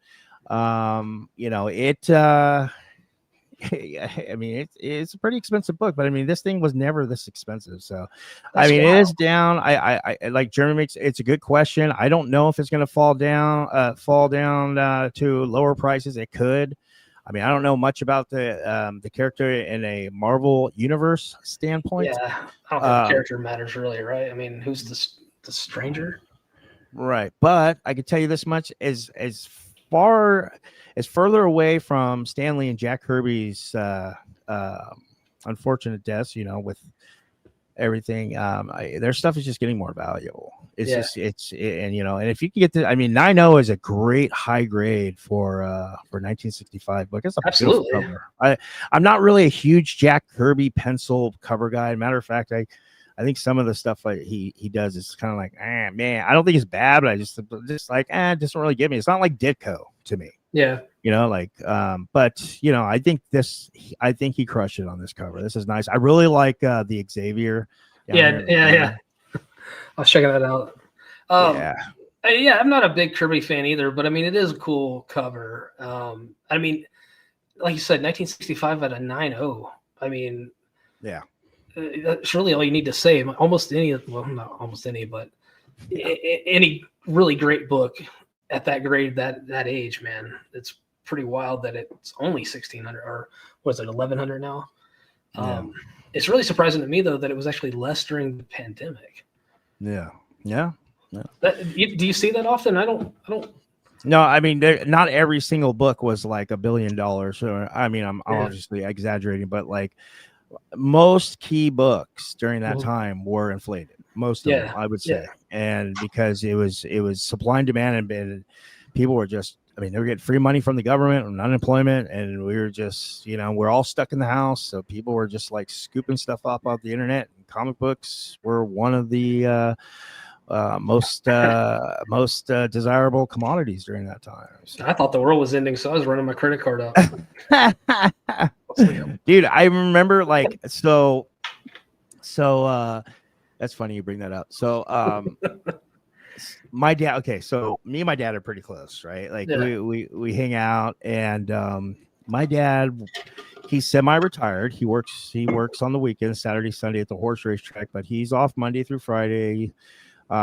I mean, it's a pretty expensive book, but I mean, this thing was never this expensive. So I mean, it is down. I like Jeremy makes, it's a good question. I don't know if it's going to fall down to lower prices. It could. I mean, I don't know much about the character in a Marvel universe standpoint. Yeah, I don't think the character matters really, right? I mean, who's the stranger? Right, but I can tell you this much: as further away from Stanley and Jack Kirby's unfortunate deaths, with everything, their stuff is just getting more valuable. And if you can get I mean, 9.0 is a great high grade for 1965 book. It's a beautiful cover. I'm not really a huge Jack Kirby pencil cover guy. Matter of fact, I think some of the stuff he does is kind of like, man, I don't think it's bad, but I just like, it doesn't really get me. It's not like Ditko to me. Yeah. But I think he crushed it on this cover. This is nice. I really like the Xavier. Yeah. I was checking that out. I'm not a big Kirby fan either, but I mean, it is a cool cover. I mean, like you said, 1965 at a 9.0. I mean, that's really all you need to say. Almost any, well, not almost any, but any really great book at that grade, that age, man, it's pretty wild that it's only 1,600, or was it 1,100 now? It's really surprising to me though that it was actually less during the pandemic. Yeah. Do you see that often? I don't. No, I mean, not every single book was like $1 billion. Or I mean, I'm obviously exaggerating, but like most key books during that time were inflated. Most of them, I would say, and because it was supply and demand, and people were just, I mean, they were getting free money from the government and unemployment, and we were just, we're all stuck in the house, so people were just like scooping stuff up off the internet. And comic books were one of the most desirable commodities during that time. So. I thought the world was ending, so I was running my credit card out. Dude, I remember like so that's funny you bring that up. So my dad, okay, so me and my dad are pretty close, right? Like we hang out, and my dad, he's semi-retired. He works on the weekends, Saturday, Sunday at the horse racetrack, but he's off Monday through Friday.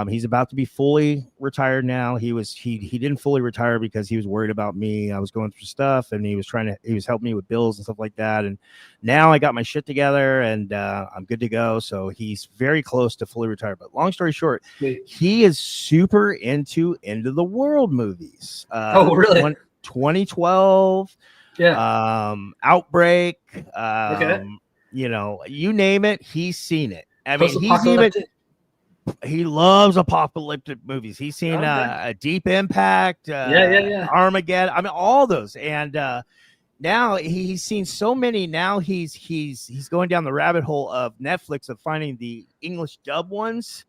He's about to be fully retired now. He didn't fully retire because he was worried about me. I was going through stuff, and he was helping me with bills and stuff like that. And now I got my shit together, and I'm good to go. So he's very close to fully retired. But long story short, he is super into End of the World movies. Oh, really? 2012. Yeah. Outbreak. Okay. You know, you name it, he's seen it. I mean, he loves apocalyptic movies. He's seen a Deep Impact, yeah. Armageddon. I mean, all those. And now he's seen so many. Now he's going down the rabbit hole of Netflix of finding the English dub ones,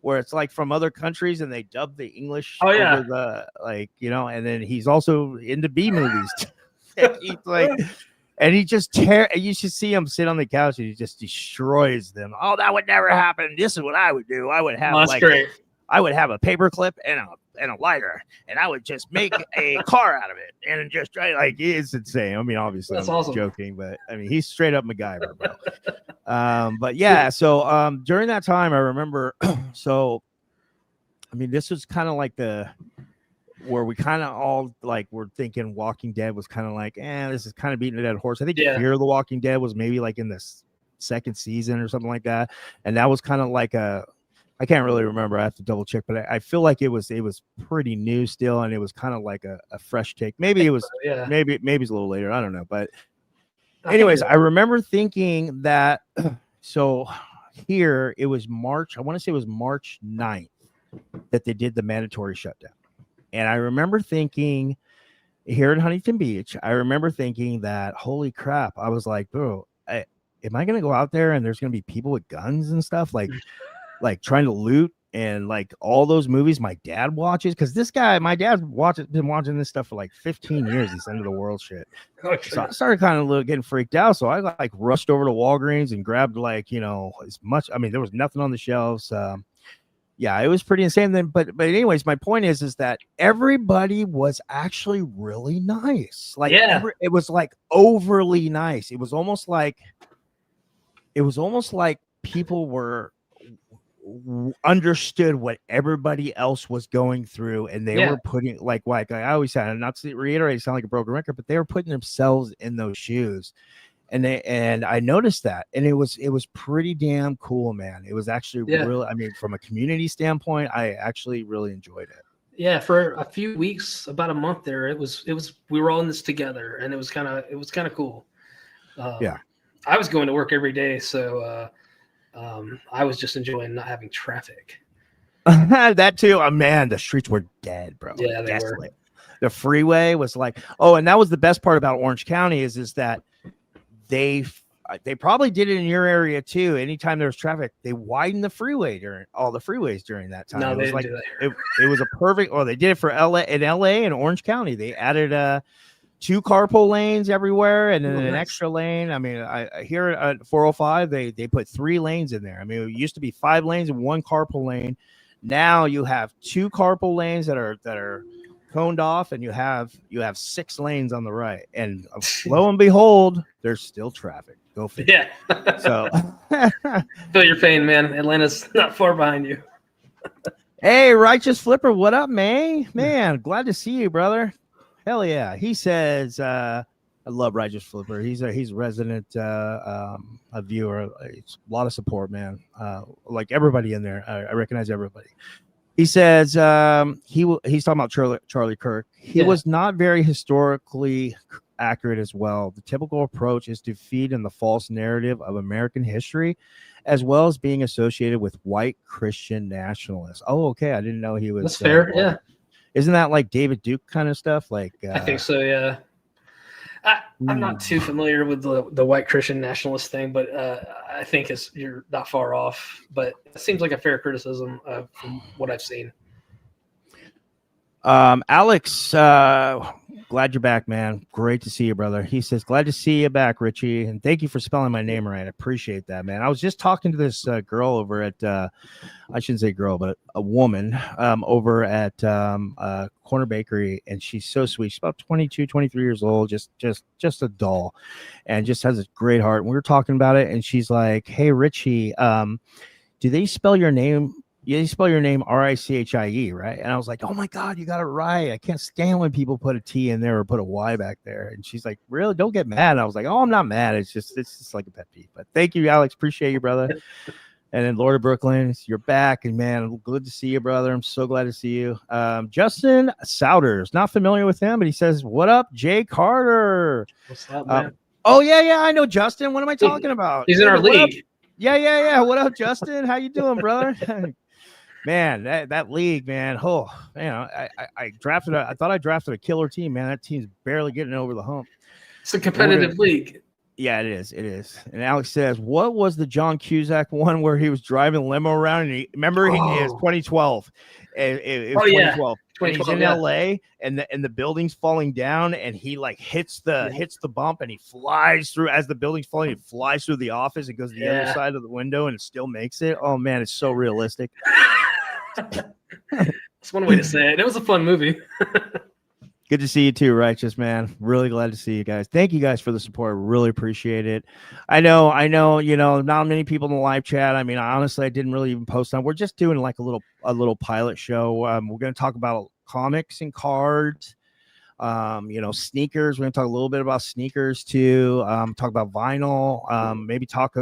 where it's like from other countries and they dub the English over the, like, you know. And then he's also into B movies. He's like. And he just you should see him sit on the couch and he just destroys them. Oh, that would never happen. This is what I would do. I would have I would have a paper clip and a lighter, and I would just make a car out of it and just like, it's insane. I mean, obviously I'm awesome. Joking, but I mean, he's straight up MacGyver, bro. But yeah, so during that time I remember so I mean, this was kind of like where we kind of all like were thinking Walking Dead was kind of like, this is kind of beating a dead horse. I think Fear the Walking Dead was maybe like in the second season or something like that, and that was kind of like I can't really remember. I have to double check, but I feel like it was pretty new still, and it was kind of like a fresh take. Maybe it was maybe it's a little later. I don't know, but anyways, I remember thinking that. So here it was March. I want to say it was March 9th that they did the mandatory shutdown. And I remember thinking here in Huntington Beach, I remember thinking that, holy crap, I was like, bro, am I going to go out there and there's going to be people with guns and stuff like trying to loot and like all those movies my dad watches? Because my dad's been watching this stuff for like 15 years, this End of the World shit. Okay. So I started kind of getting freaked out. So I like rushed over to Walgreens and grabbed like, you know, as much. I mean, there was nothing on the shelves. Yeah, it was pretty insane then. But anyways, my point is that everybody was actually really nice. Like it was like overly nice. It was almost like people were understood what everybody else was going through, and they were putting like I always said, not to reiterate, sound like a broken record, but they were putting themselves in those shoes. And I noticed that, and it was pretty damn cool, man. It was actually really, I mean, from a community standpoint, I actually really enjoyed it. Yeah, for a few weeks, about a month there, it was we were all in this together, and it was kind of cool. I was going to work every day, so I was just enjoying not having traffic. That too. Oh man, the streets were dead, bro. Yeah, they were. The freeway was like, and that was the best part about Orange County is that they probably did it in your area too. Anytime there was traffic, they widened the freeway during all the freeways during that time. No, it was didn't do that. It was a perfect. Oh, they did it for LA and Orange County. They added 2 carpool lanes everywhere and then an extra lane. I mean, I here at 405 they put 3 lanes in there. I mean, it used to be 5 lanes and 1 carpool lane. Now you have 2 carpool lanes that are coned off, and you have 6 lanes on the right, and lo and behold, there's still traffic. Go figure. Yeah. So feel your pain, man. Atlanta's not far behind you. Hey, Righteous Flipper, what up, man? Glad to see you, brother. Hell yeah. He says I love Righteous Flipper. He's a resident a viewer. It's a lot of support, man. Like everybody in there. I recognize everybody. He says he's talking about Charlie Kirk. He was not very historically accurate as well. The typical approach is to feed in the false narrative of American history, as well as being associated with white Christian nationalists. Oh, okay. I didn't know he was. That's fair. Yeah. Isn't that like David Duke kind of stuff? Like I think so. Yeah. I'm not too familiar with the white Christian nationalist thing, but I think you're not far off. But it seems like a fair criticism from what I've seen. Alex, glad you're back, man. Great to see you, brother. He says, glad to see you back, Richie. And thank you for spelling my name right. I appreciate that, man. I was just talking to this girl over at, I shouldn't say girl, but a woman over at Corner Bakery. And she's so sweet. She's about 22, 23 years old, just a doll, and just has a great heart. And we were talking about it, and she's like, hey, Richie, do they spell your name you spell your name Richie, right? And I was like, oh my God, you got it right. I can't stand when people put a T in there or put a Y back there. And she's like, really? Don't get mad. And I was like, oh, I'm not mad. It's just like a pet peeve. But thank you, Alex. Appreciate you, brother. And then Lord of Brooklyn, you're back. And man, good to see you, brother. I'm so glad to see you. Justin Souders, not familiar with him, but he says, what up, Jay Carter? What's up, man? Oh, yeah. I know Justin. What am I talking about? He's in our league. Yeah. What up, Justin? How you doing, brother? Man, that league, man. Oh, man, I drafted. I thought I drafted a killer team, man. That team's barely getting over the hump. It's a competitive league. Yeah, it is. And Alex says, what was the John Cusack one where he was driving limo around? And it was 2012. It was 2012. And he's in LA, and the building's falling down, and he like hits the bump, and he flies through as the building's falling. He flies through the office and goes to the other side of the window, and it still makes it. Oh man, it's so realistic. That's one way to say it. It was a fun movie. Good to see you too, Righteous, man. Really glad to see you guys. Thank you guys for the support. Really appreciate it. I know, not many people in the live chat. I mean, honestly, I didn't really even post on. We're just doing like a little pilot show. We're going to talk about comics and cards, sneakers. We're going to talk a little bit about sneakers too. Talk about vinyl, maybe talk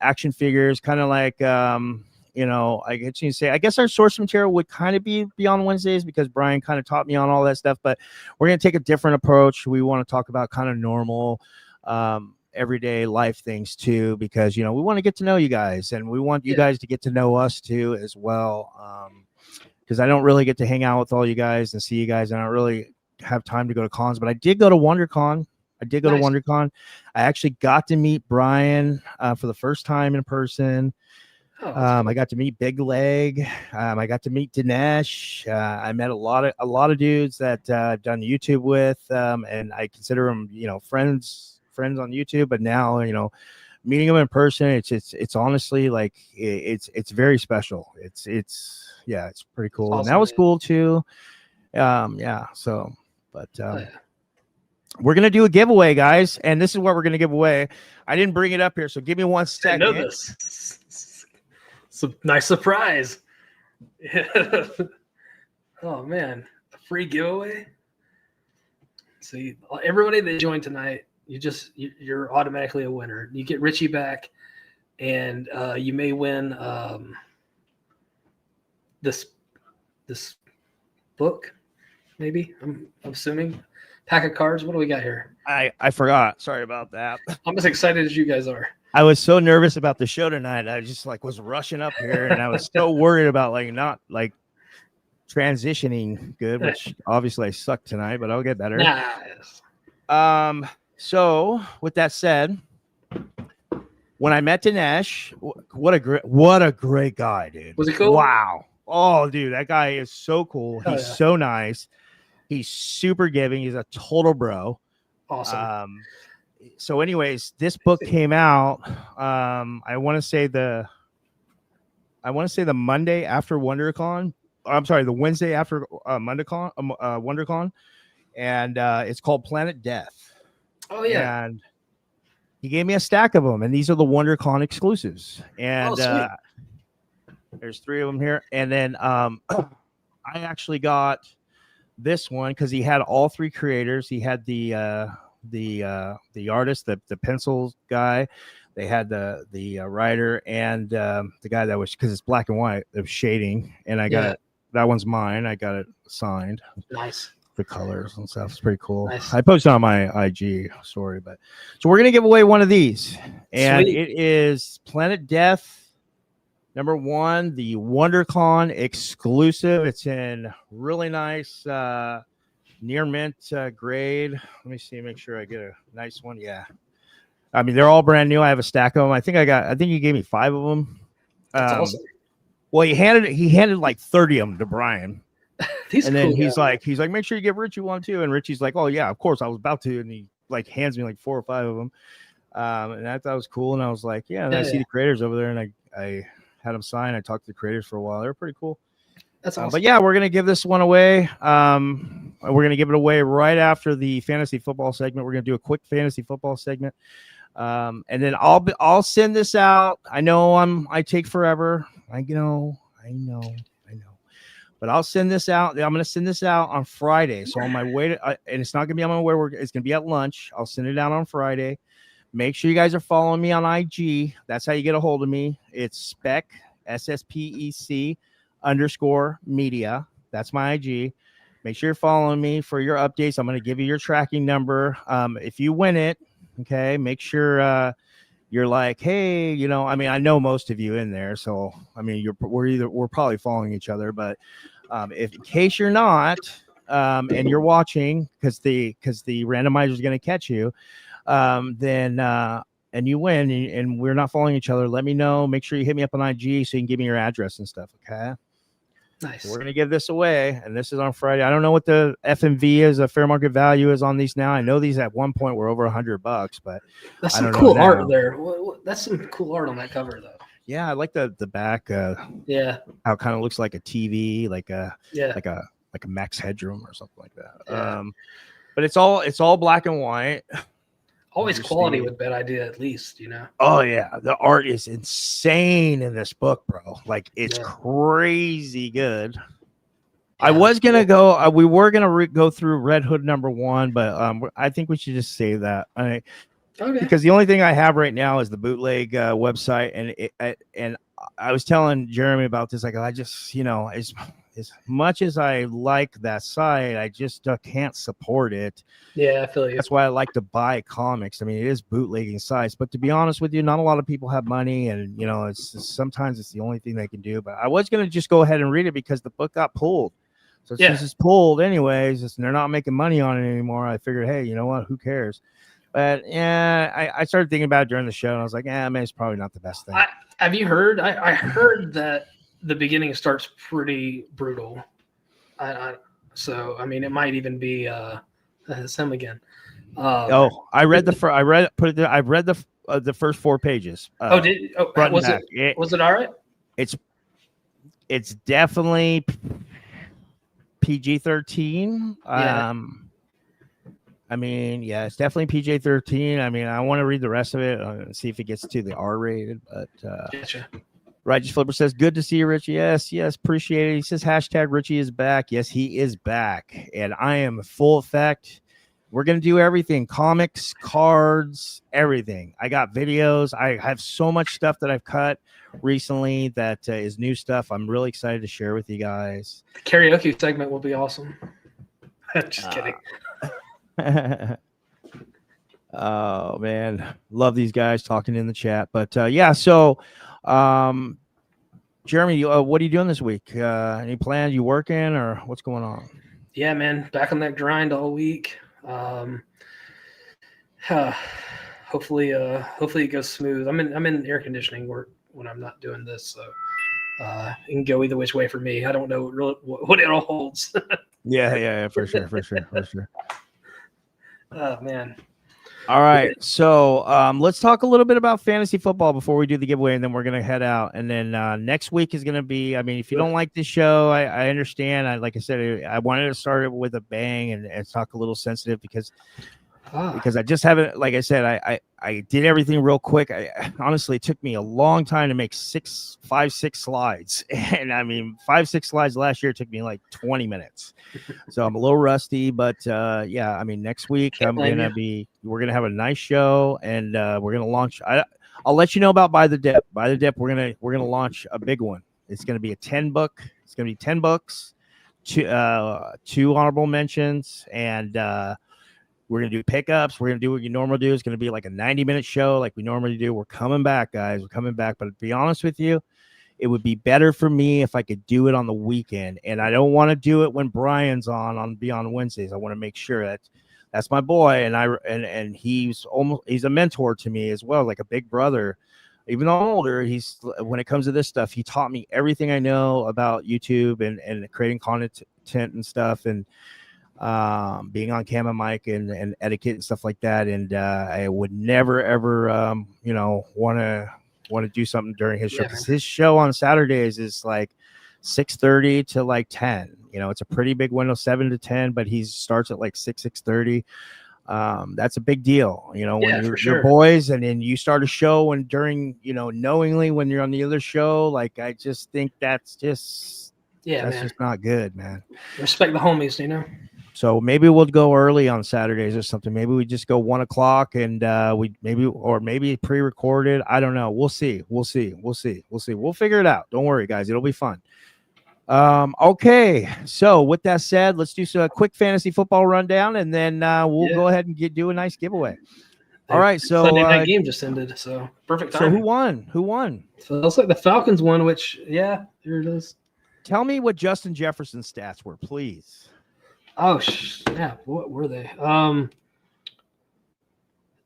action figures, kind of like, I get you to say, I guess our source material would kind of be on Wednesdays because Brian kind of taught me on all that stuff, but we're going to take a different approach. We want to talk about kind of normal, everyday life things too, because, we want to get to know you guys, and we want you guys to get to know us too as well. Because I don't really get to hang out with all you guys and see you guys, and I don't really have time to go to cons, but I did go to WonderCon. to WonderCon. I actually got to meet Brian for the first time in person. I got to meet Big Leg. I got to meet Dinesh. I met a lot of dudes that I've done YouTube with, and I consider them, friends on YouTube. But now, meeting them in person, it's honestly like it's very special. It's pretty cool. Awesome, and that was cool too. So, but we're gonna do a giveaway, guys, and this is what we're gonna give away. I didn't bring it up here, so give me 1 second. I know this. It's a nice surprise. Oh man, a free giveaway. See, everybody that joined tonight, you're automatically a winner. You get Richie back, and you may win this book. Maybe I'm assuming pack of cards. What do we got here? I forgot. Sorry about that. I'm as excited as you guys are. I was so nervous about the show tonight. I just was rushing up here, and I was so worried about not transitioning good, which obviously I sucked tonight, but I'll get better. Nice. So with that said, when I met Dinesh, what a great guy, dude. Was he cool? Wow. Oh, dude, that guy is so cool. He's so nice. He's super giving. He's a total bro. Awesome. So anyways, this book came out. I want to say the Monday after WonderCon. I'm sorry, the Wednesday after WonderCon, and it's called Planet Death. Oh yeah. And he gave me a stack of them, and these are the WonderCon exclusives. And there's 3 of them here. And then I actually got this one because he had all 3 creators. He had the artist, the pencil guy. They had the writer, and the guy that was, because it's black and white, of shading. And I got it. That one's mine. I got it signed. Nice. The colors and stuff. It's pretty cool. Nice. I posted on my IG story, but so we're gonna give away one of these, and it is Planet Death #1, the WonderCon exclusive. It's in really nice near mint grade. Let me see, make sure I get a nice one. Yeah, I mean they're all brand new. I have a stack of them. I think you gave me 5 of them. That's awesome. Well, he handed like 30 of them to Brian. He's like, make sure you give Richie one too. And Richie's like, oh yeah, of course, I was about to. And he hands me like 4 or 5 of them. And I thought it was cool. And I was like, yeah. And I see the creators over there, and I had them sign. I talked to the creators for a while. They were pretty cool. That's awesome. But yeah, we're gonna give this one away. We're gonna give it away right after the fantasy football segment. We're gonna do a quick fantasy football segment. And then I'll send this out. I know I take forever. I know. But I'll send this out. I'm going to send this out on Friday. So on my way to, and it's not going to be on my way to work. It's going to be at lunch. I'll send it out on Friday. Make sure you guys are following me on IG. That's how you get a hold of me. It's SSPEC, SSPEC_media. That's my IG. Make sure you're following me for your updates. I'm going to give you your tracking number. If you win it, okay, make sure you're like, hey, I mean, I know most of you in there. So, I mean, we're probably following each other, but if in case you're not, and you're watching because the randomizer is going to catch you, then and you win and we're not following each other, let me know. Make sure you hit me up on IG so you can give me your address and stuff. Okay. Nice. So we're gonna give this away, and this is on Friday. I don't know what the FMV is, a fair market value is on these now. I know these at one point were over $100, but that's some cool art there. That's some cool art on that cover, though. Yeah, I like the back. Yeah, how it kind of looks like a TV, like a Max Headroom or something like that. Yeah. But it's all black and white. Always quality with Bad Idea, at least, Oh yeah, the art is insane in this book, bro. Like it's crazy good. Yeah. I was gonna go. We were gonna go through Red Hood #1, but I think we should just save that. Okay. Because the only thing I have right now is the bootleg website, and I was telling Jeremy about this. Like I just, as much as I like that site, I just can't support it. Yeah, I feel you. That's why I like to buy comics. I mean, it is bootlegging sites, but to be honest with you, not a lot of people have money, and sometimes it's the only thing they can do. But I was gonna just go ahead and read it because the book got pulled. So since it's pulled anyways, and they're not making money on it anymore, I figured, hey, you know what? Who cares? But yeah, I started thinking about it during the show, and I was like, man, it's probably not the best thing. Have you heard? I heard that the beginning starts pretty brutal. So I mean, it might even be him again. I read the first 4 pages. Was it all right? It's definitely PG-13. Yeah. I mean, yeah, it's definitely PG-13. I mean, I want to read the rest of it and see if it gets to the R-rated. But gotcha. Righteous Flipper says, good to see you, Richie. Yes, appreciate it. He says, #Richie is back. Yes, he is back. And I am full effect. We're going to do everything. Comics, cards, everything. I got videos. I have so much stuff that I've cut recently that is new stuff. I'm really excited to share with you guys. The karaoke segment will be awesome. Just kidding. Oh man, love these guys talking in the chat. But yeah, so Jeremy, what are you doing this week? Any plans? You working or what's going on? Yeah, man, back on that grind all week. Hopefully it goes smooth. I'm in air conditioning work when I'm not doing this, so it can go either which way for me. I don't know what it all holds. yeah, for sure. Oh man. All right. So let's talk a little bit about fantasy football before we do the giveaway, and then we're gonna head out. And then next week is gonna be, I mean, if you don't like this show, I understand. Like I said, I wanted to start it with a bang and talk a little sensitive because I just haven't, like I said, I did everything real quick. Honestly, it took me a long time to make 5, 6 slides. And I mean, 5, 6 slides last year took me like 20 minutes. So I'm a little rusty, but yeah, I mean, next week we're going to have a nice show, and we're going to launch. I'll let you know about Buy the Dip. Buy the Dip. We're going to launch a big one. It's going to be a 10 book. It's going to be 10 books, 2 honorable mentions, and we're going to do pickups. We're going to do what you normally do. It's going to be like a 90-minute show like we normally do. We're coming back, guys. We're coming back. But to be honest with you, it would be better for me if I could do it on the weekend. And I don't want to do it when Brian's on Beyond Wednesdays. I want to make sure that that's my boy. And he's a mentor to me as well, like a big brother. Even though I'm older, when it comes to this stuff, he taught me everything I know about YouTube and creating content and stuff. And being on camera mic and etiquette and stuff like that. And I would never ever want to do something during his show, because his show on Saturdays is like 6:30 to like 10. It's a pretty big window, 7 to 10, but he starts at like 6:30. That's a big deal, when Yeah, for you're sure. boys and then you start a show and during, knowingly when you're on the other show, like, I just think that's just not good, man. Respect the homies, So maybe we'll go early on Saturdays or something. Maybe we just go 1:00 and maybe pre-recorded. I don't know. We'll see. We'll figure it out. Don't worry, guys. It'll be fun. Okay. So with that said, let's do a quick fantasy football rundown, and then we'll go ahead and do a nice giveaway. All right. So Sunday night game just ended. So perfect time. So who won? So it looks like the Falcons won, which here it is. Tell me what Justin Jefferson's stats were, please. Oh yeah, what were they?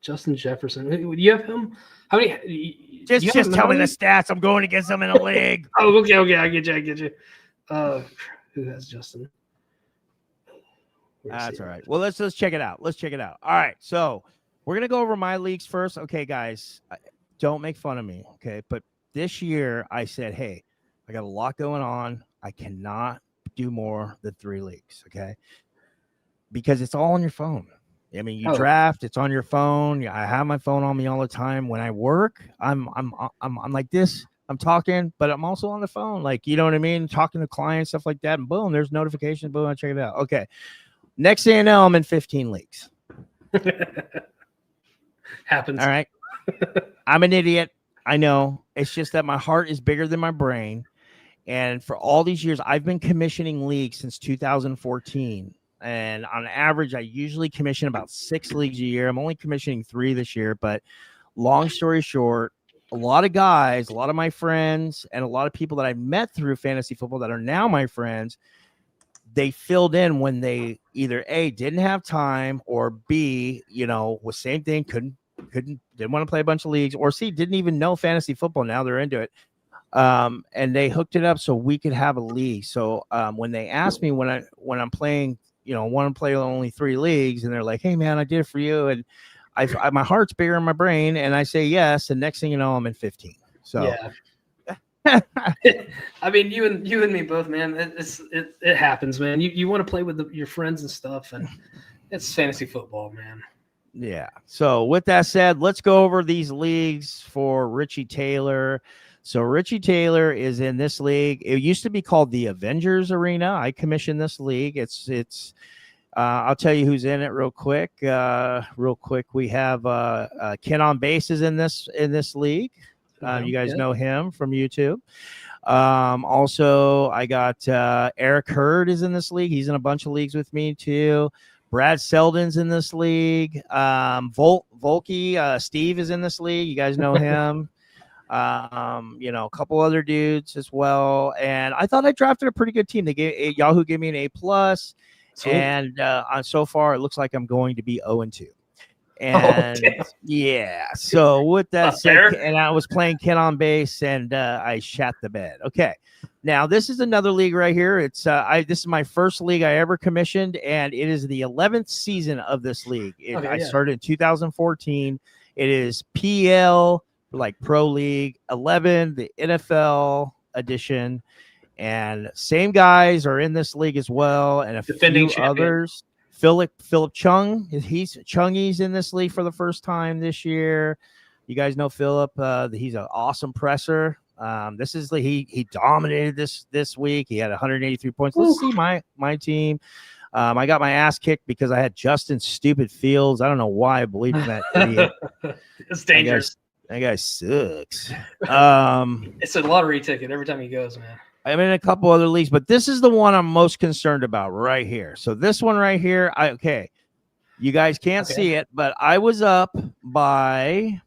Justin Jefferson. Do you have him? How many? Just tell me the stats. I'm going against him in a league. Oh, okay. I get you. Who has Justin? That's all right. Well, let's check it out. All right. So we're gonna go over my leagues first. Okay, guys, don't make fun of me. Okay, but this year I said, hey, I got a lot going on. I cannot do more than 3 leagues. Okay, because it's all on your phone. I mean, you draft, it's on your phone. I have my phone on me all the time. When I work, I'm like this. I'm talking, but I'm also on the phone. Like, you know what I mean? Talking to clients, stuff like that. And boom, there's notifications. Boom, I check it out. Okay. Next thing you know, I'm in 15 leagues. Happens. All right. I'm an idiot. I know. It's just that my heart is bigger than my brain. And for all these years, I've been commissioning leagues since 2014. And on average, I usually commission about 6 leagues a year. I'm only commissioning 3 this year. But long story short, a lot of guys, a lot of my friends, and a lot of people that I met through fantasy football that are now my friends, they filled in when they either A, didn't have time, or B, was same thing, didn't want to play a bunch of leagues, or C, didn't even know fantasy football. Now they're into it. And they hooked it up so we could have a league. So when they asked me when I'm playing, want to play only 3 leagues, and they're like, hey man, I did it for you. And I my heart's bigger in my brain, and I say yes. And next thing you know, I'm in 15. So yeah. I mean, you and me both, man. It happens, man. You want to play with your friends and stuff, and it's fantasy football, man. Yeah. So with that said, let's go over these leagues for Richie Taylor. So Richie Taylor is in this league. It used to be called the Avengers Arena. I commissioned this league. It's I'll tell you who's in it real quick. We have Ken on Base is in this league. You guys know him from YouTube. Also, I got Eric Hurd is in this league. He's in a bunch of leagues with me too. Brad Selden's in this league. Volky, Steve is in this league. You guys know him. A couple other dudes as well. And I thought I drafted a pretty good team. Yahoo gave me an A+. Sweet. And so far, it looks like I'm going to be 0-2. And yeah, so with that said, and I was playing Ken on Base, and I shat the bed. Okay, now this is another league right here. It's this is my first league I ever commissioned, and it is the 11th season of this league. I started in 2014. It is PL, like Pro League 11, the NFL edition. And same guys are in this league as well, and a few others. Philip Chung, Chungy's in this league for the first time this year. You guys know Philip. He's an awesome presser. He dominated this week. He had 183 points. Let's see my team. I got my ass kicked because I had Justin Stupid Fields. I don't know why I believed in that idiot. It's dangerous. That guy sucks. It's a lottery ticket every time he goes, man. I'm in a couple other leagues, but this is the one I'm most concerned about right here. So this one right here, you guys can't see it, but I was up by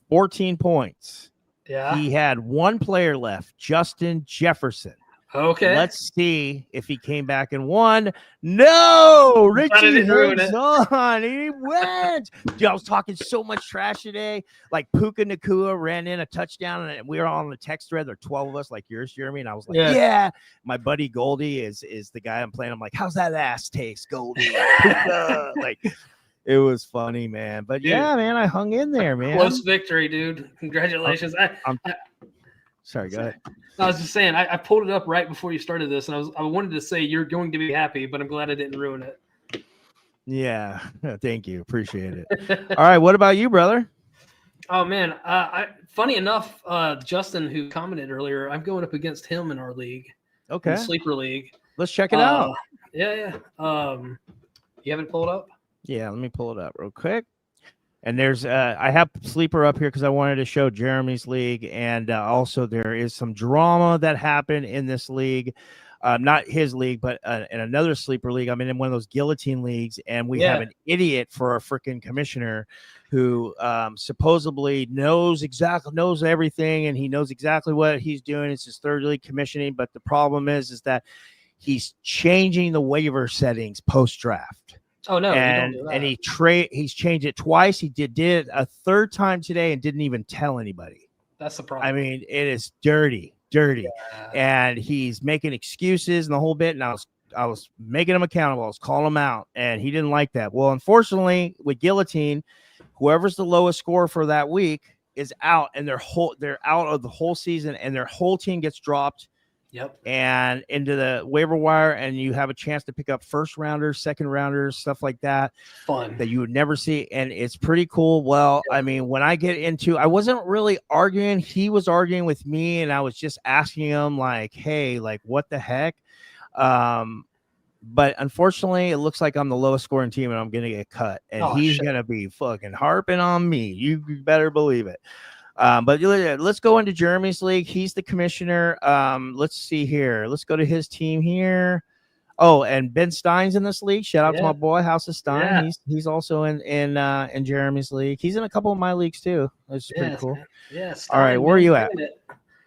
14 points. Yeah. He had 1 player left, Justin Jefferson. Okay. Let's see if he came back and won. No, Richie hangs on. He went. Dude, I was talking so much trash today. Like Puka Nacua ran in a touchdown, and we were all on the text thread. There are 12 of us, like yours, Jeremy. And I was like, yeah. My buddy Goldie is the guy I'm playing. I'm like, how's that ass taste, Goldie? Puka. Like, it was funny, man. But dude, yeah, man, I hung in there, man. Close victory, dude. Congratulations. Sorry, go ahead. I was just saying, I pulled it up right before you started this, and I wanted to say you're going to be happy, but I'm glad I didn't ruin it. Yeah. Thank you. Appreciate it. All right. What about you, brother? Oh man, funny enough, Justin, who commented earlier, I'm going up against him in our league, in Okay. the sleeper league. Let's check it out. Yeah. You have it pulled up? Yeah. Let me pull it up real quick. And there's, I have sleeper up here because I wanted to show Jeremy's league, and also there is some drama that happened in this league, not his league, but in another sleeper league. I'm in one of those guillotine leagues, and we have an idiot for a freaking commissioner who supposedly knows everything, and he knows exactly what he's doing. It's his third league commissioning, but the problem is that he's changing the waiver settings post draft. Oh no! And he's changed it twice. He did it a third time today and didn't even tell anybody. That's the problem. I mean, it is dirty, and he's making excuses and the whole bit. And I was making him accountable. I was calling him out, and he didn't like that. Well, unfortunately, with guillotine, whoever's the lowest score for that week is out, and they're out of the whole season, and their whole team gets dropped. Yep. And into the waiver wire, and you have a chance to pick up first rounders, second rounders, stuff like that. Fun that you would never see. And it's pretty cool. Well, I mean, when I get into, I wasn't really arguing. He was arguing with me, and I was just asking him like, hey, like what the heck? But unfortunately, it looks like I'm the lowest scoring team, and I'm going to get cut. And he's going to be fucking harping on me. You better believe it. But let's go into Jeremy's league. He's the commissioner. Let's see here. Let's go to his team here. Oh, and Ben Stein's in this league. Shout out to my boy, House of Stein. Yeah. He's also in Jeremy's league. He's in a couple of my leagues too. It's pretty cool. Yeah. All right, where are you at?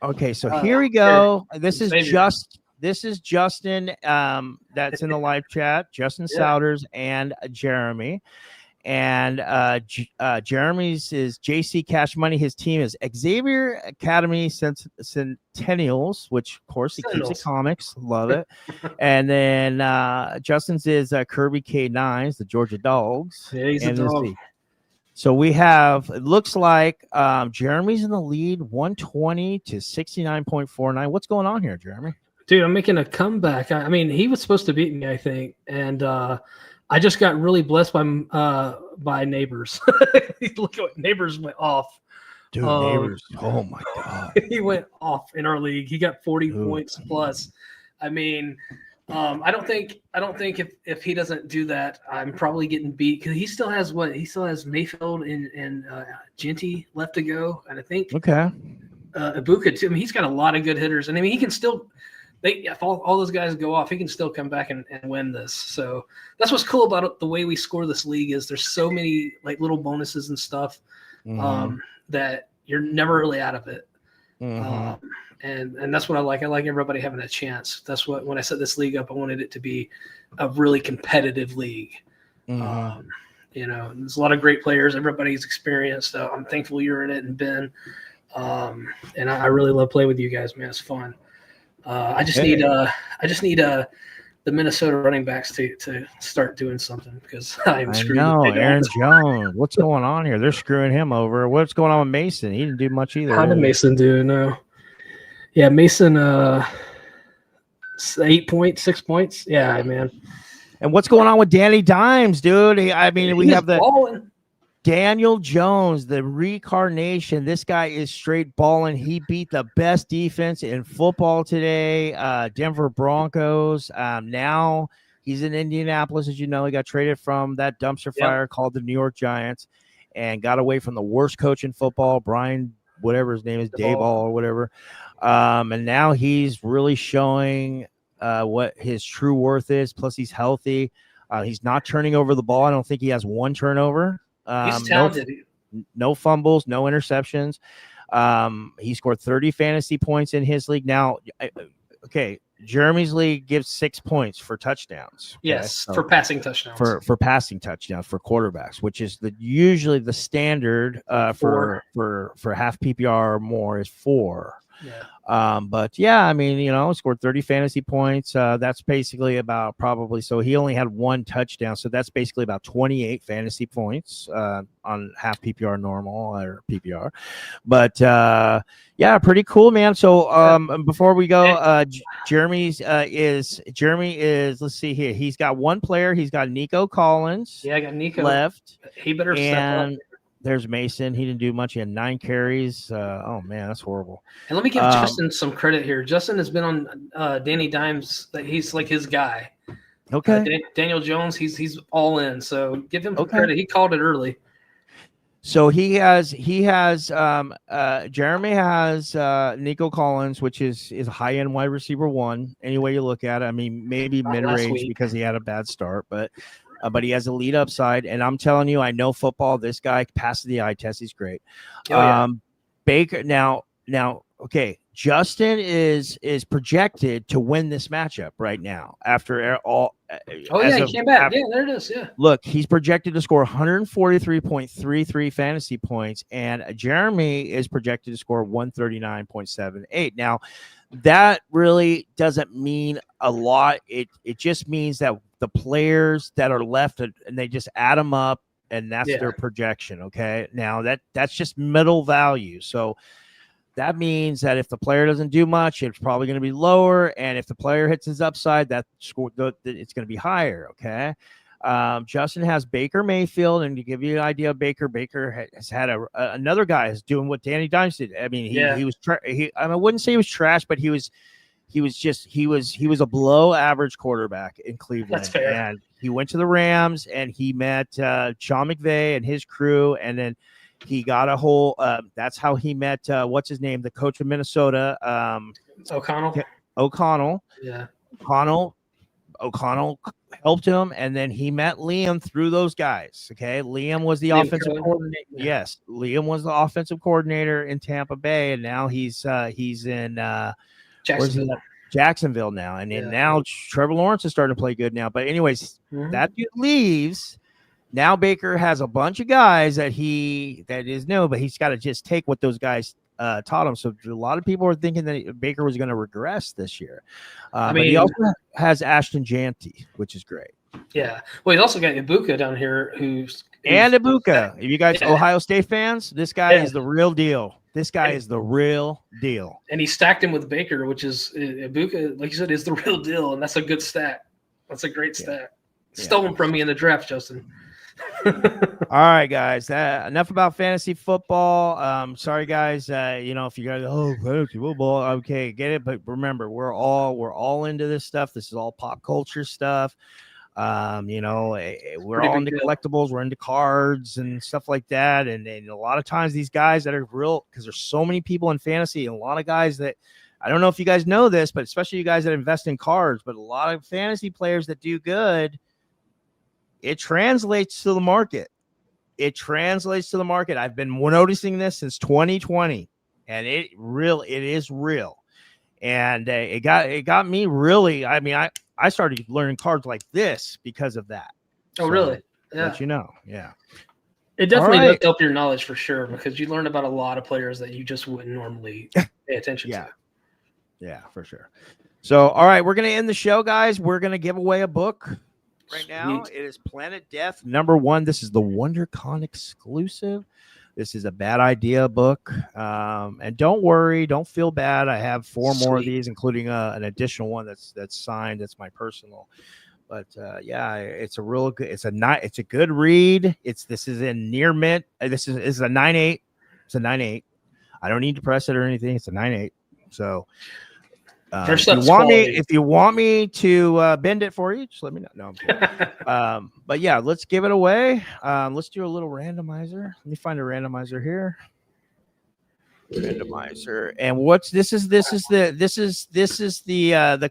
Okay, so here we go. This is Justin. That's in the live chat. Justin Souders and Jeremy. And Jeremy's is JC Cash Money. His team is Xavier Academy Centennials, which of course he keeps the comics. Love it. And then Justin's is Kirby K9s, the Georgia Dogs. Yeah, he's a dog. So we have, it looks like Jeremy's in the lead, 120 to 69.49. What's going on here, Jeremy? Dude, I'm making a comeback. I mean, he was supposed to beat me, I think, and I just got really blessed by Neighbors. Look at what Neighbors went off. Dude, Neighbors. Oh my God. He went off in our league. He got 40 points plus. I mean, I don't think if he doesn't do that, I'm probably getting beat because he still has Mayfield and Genty left to go, and I think Ibuka too. I mean, he's got a lot of good hitters, and I mean he can still. If all those guys go off, he can still come back and win this. So that's what's cool about the way we score this league is there's so many like little bonuses and stuff that you're never really out of it. And that's what I like. I like everybody having a chance. That's what when I set this league up, I wanted it to be a really competitive league. You know, there's a lot of great players. Everybody's experienced. I'm thankful you're in it and Ben. And I really love playing with you guys, man. It's fun. I just need the Minnesota running backs to start doing something because I'm screwed. No, Aaron Jones. What's going on here? They're screwing him over. What's going on with Mason? He didn't do much either. How did Mason do? No. Yeah, Mason 8 points, 6 points. Yeah, man. And what's going on with Danny Dimes, dude? I mean, we have the balling. Daniel Jones, the reincarnation. This guy is straight balling. He beat the best defense in football today, Denver Broncos. Now he's in Indianapolis, as you know. He got traded from that dumpster fire called the New York Giants and got away from the worst coach in football, Brian, whatever his name is, Dayball or whatever. And now he's really showing what his true worth is. Plus, he's healthy. He's not turning over the ball. I don't think he has one turnover. He's talented. No fumbles, no interceptions. He scored 30 fantasy points in his league. Now, Jeremy's league gives 6 points for touchdowns. Yes, for passing touchdowns. For passing touchdowns for quarterbacks, which is usually the standard for half PPR or more is 4. But yeah, I mean, scored 30 fantasy points. That's basically about probably, so he only had one touchdown. So that's basically about 28 fantasy points on half PPR normal or PPR. But yeah, pretty cool, man. So before we go, Jeremy is, let's see here. He's got one player. He's got Nico Collins. Yeah, I got Nico left. He better step up. There's Mason. He didn't do much. He had 9 carries. Oh man, that's horrible. And let me give Justin some credit here. Justin has been on Danny Dimes. He's like his guy. Okay. Daniel Jones. He's all in. So give him some credit. He called it early. So he has Jeremy has Nico Collins, which is a high end wide receiver 1. Any way you look at it. I mean, maybe mid range because he had a bad start, but he has a lead upside. And I'm telling you, I know football. This guy passes the eye test. He's great. Baker now, okay. Justin is projected to win this matchup right now after all. He came back. Yeah, there it is. Yeah. Look, he's projected to score 143.33 fantasy points, and Jeremy is projected to score 139.78. Now, that really doesn't mean a lot. It just means that the players that are left, and they just add them up, and that's their projection. Okay. Now that's just middle value. So that means that if the player doesn't do much, it's probably going to be lower. And if the player hits his upside, that score, it's going to be higher. Okay. Justin has Baker Mayfield, and to give you an idea of Baker has had another guy is doing what Danny Dimes did. I mean, he was I wouldn't say he was trash, but he was a below average quarterback in Cleveland. That's fair. And he went to the Rams, and he met Sean McVay and his crew, and then he got a whole. That's how he met what's his name, the coach of Minnesota, O'Connell. Yeah, O'Connell helped him, and then he met Liam through those guys. Okay, Liam was the offensive coordinator. Yeah. Yes, Liam was the offensive coordinator in Tampa Bay, and now he's in Jacksonville now, and then now Trevor Lawrence is starting to play good now. But anyways, that dude leaves. Now Baker has a bunch of guys that is new, but he's got to just take what those guys taught him. So a lot of people are thinking that Baker was going to regress this year. But he also has Ashton Janty, which is great. Yeah. Well, he's also got Ibuka down here and Ibuka. If you guys Ohio State fans, this guy is the real deal. This guy is the real deal. And he stacked him with Baker, which is Ibuka, like you said, is the real deal. And that's a good stat. That's a great stat. Stolen from me in the draft, Justin. All right, guys. Enough about fantasy football. Sorry, guys. If you guys, fantasy football, okay, get it. But remember, we're all into this stuff. This is all pop culture stuff. We're all into collectibles. We're into cards and stuff like that. And a lot of times, these guys that are real, because there's so many people in fantasy, and a lot of guys that I don't know if you guys know this, but especially you guys that invest in cards, but a lot of fantasy players that do good. It translates to the market. I've been noticing this since 2020, and it is real. And it got me really. I mean, I started learning cards like this because of that. Oh, really? Yeah. Let you know. Yeah. It definitely does help your knowledge for sure, because you learn about a lot of players that you just wouldn't normally pay attention to. Yeah, for sure. So, all right, we're gonna end the show, guys. We're gonna give away a book. Right now, it is Planet Death #1. This is the WonderCon exclusive. This is a bad idea book. And don't worry, don't feel bad. I have 4 more of these, including an additional one that's signed. That's my personal. But it's a real good. It's a good read. This is in near mint. This is a 9.8. It's a 9.8. I don't need to press it or anything. It's a 9.8. So. If you want me to bend it for you, just let me know. No, I'm kidding. But yeah, let's give it away. Let's do a little randomizer. Let me find a randomizer here. Randomizer. And this is the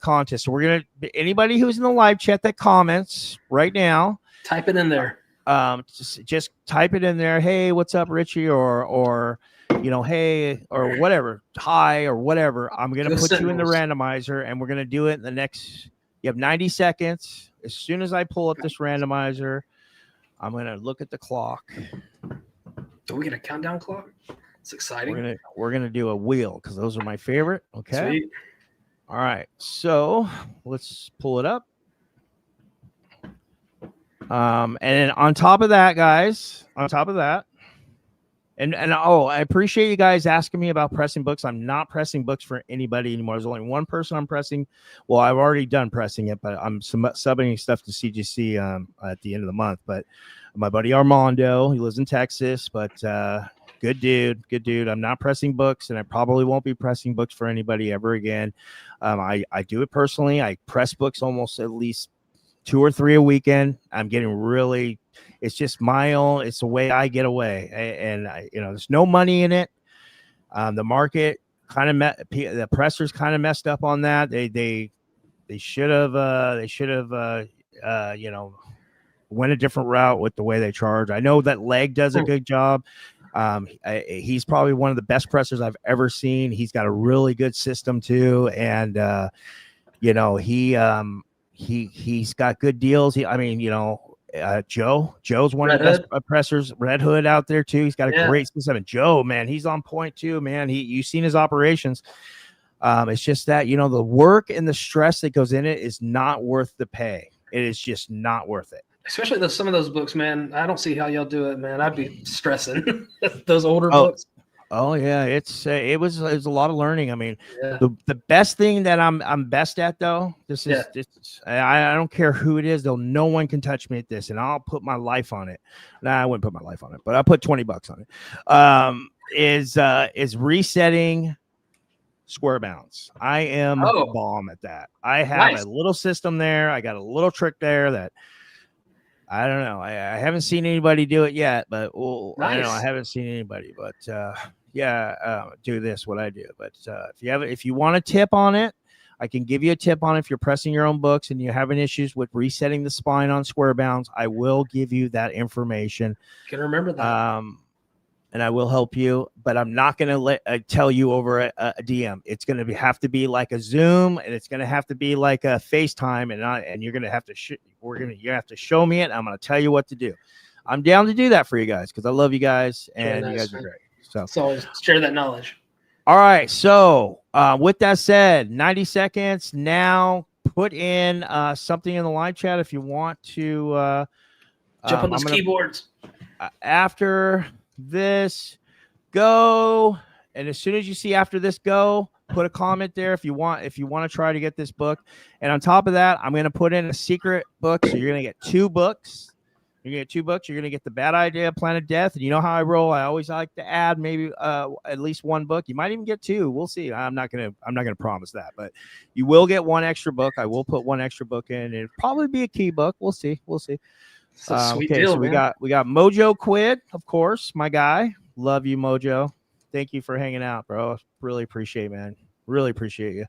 contest. So we're gonna, anybody who's in the live chat that comments right now, type it in there. Just type it in there. Hey, what's up, Richie? Or hey, or whatever, hi, or whatever. I'm going to put you in the randomizer, and we're going to do it in the next, you have 90 seconds. As soon as I pull up this randomizer, I'm going to look at the clock. Do we get a countdown clock? It's exciting. We're gonna do a wheel because those are my favorite. Okay. Sweet. All right. So let's pull it up. And on top of that, guys, and oh, I appreciate you guys asking me about pressing books. I'm not pressing books for anybody anymore. There's only one person I'm pressing. Well, I've already done pressing it, but I'm subbing stuff to CGC at the end of the month. But my buddy Armando, he lives in Texas, but good dude. I'm not pressing books, and I probably won't be pressing books for anybody ever again. I do it personally. I press books almost at least 2 or 3 a weekend. I'm getting really, it's just my own, it's the way I get away. And there's no money in it. The market kind of the pressers kind of messed up on that. They should have went a different route with the way they charge. I know that Leg does a good job. He's probably one of the best pressers I've ever seen. He's got a really good system too. And, he's got good deals. Joe's one of the best pressers, Red Hood out there too. He's got a great system. And Joe, man, he's on point too, man. You've seen his operations. It's just that, the work and the stress that goes in it is not worth the pay. It is just not worth it. Especially some of those books, man. I don't see how y'all do it, man. I'd be stressing those older books. Oh yeah, it was a lot of learning. I mean, the best thing that I'm best at though, I don't care who it is, though, no one can touch me at this, and I'll put my life on it. Nah, I wouldn't put my life on it, but I'll put $20 on it. Is resetting square bounce. I am bomb at that. I have a little system there. I got a little trick there that I don't know. I haven't seen anybody do it yet, but I haven't seen anybody, but do this what I do. But if you want a tip on it, I can give you a tip on it. If you're pressing your own books and you're having issues with resetting the spine on square bounds, I will give you that information. You can remember that. And I will help you, but I'm not going to tell you over a DM. It's going to have to be like a Zoom, and it's going to have to be like a FaceTime, and you're going to have to you have to show me it. I'm going to tell you what to do. I'm down to do that for you guys because I love you guys, and you guys are great. So share that knowledge. All right. So with that said, 90 seconds now. Put in something in the live chat if you want to jump on those keyboards after this go, and as soon as you see after this go, put a comment there if you want to try to get this book. And on top of that, I'm going to put in a secret book, so you're going to get 2 books. You're going to get the Bad Idea Plan of Death, and you know how I roll. I always like to add maybe at least 1 book. You might even get 2. We'll see. I'm not going to promise that, but you will get 1 extra book. I will put 1 extra book in. It'll probably be a key book. We'll see. Sweet deal, so we got Mojo Quid, of course, my guy. Love you, Mojo. Thank you for hanging out, bro. Really appreciate it, man. Really appreciate you.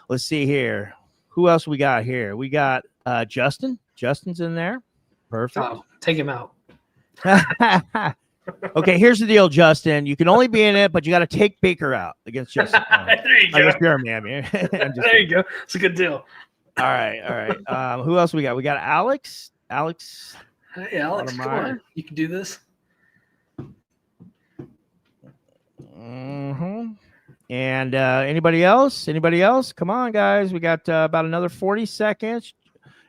Let's see here. Who else we got here? We got Justin. Justin's in there. Perfect. Oh, take him out. Okay, here's the deal, Justin. You can only be in it, but you got to take Baker out against Justin. There you go. There you go. It's a good deal. All right. Who else we got? We got Alex. Hey, Alex, come on. You can do this. Mm-hmm. And anybody else? Come on, guys. We got about another 40 seconds.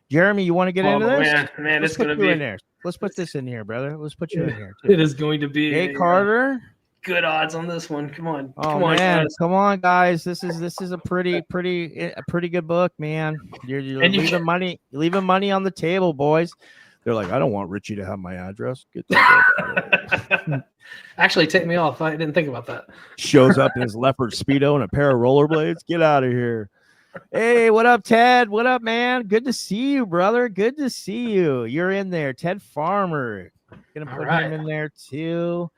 Jeremy, you want to get into this? Man, it's going to be in there. Let's put this in here, brother. Let's put you in here, too. It is going to be Hey, Carter. Good odds on this one. Come on. Come on, guys. This is a pretty good book, man. You're leaving money on the table, boys. They're like, I don't want Richie to have my address. Get that. Actually, take me off. I didn't think about that. Shows up in his leopard Speedo and a pair of rollerblades. Get out of here. Hey, what up, Ted? What up, man? Good to see you, brother. Good to see you. You're in there. Ted Farmer. Gonna put him in there too.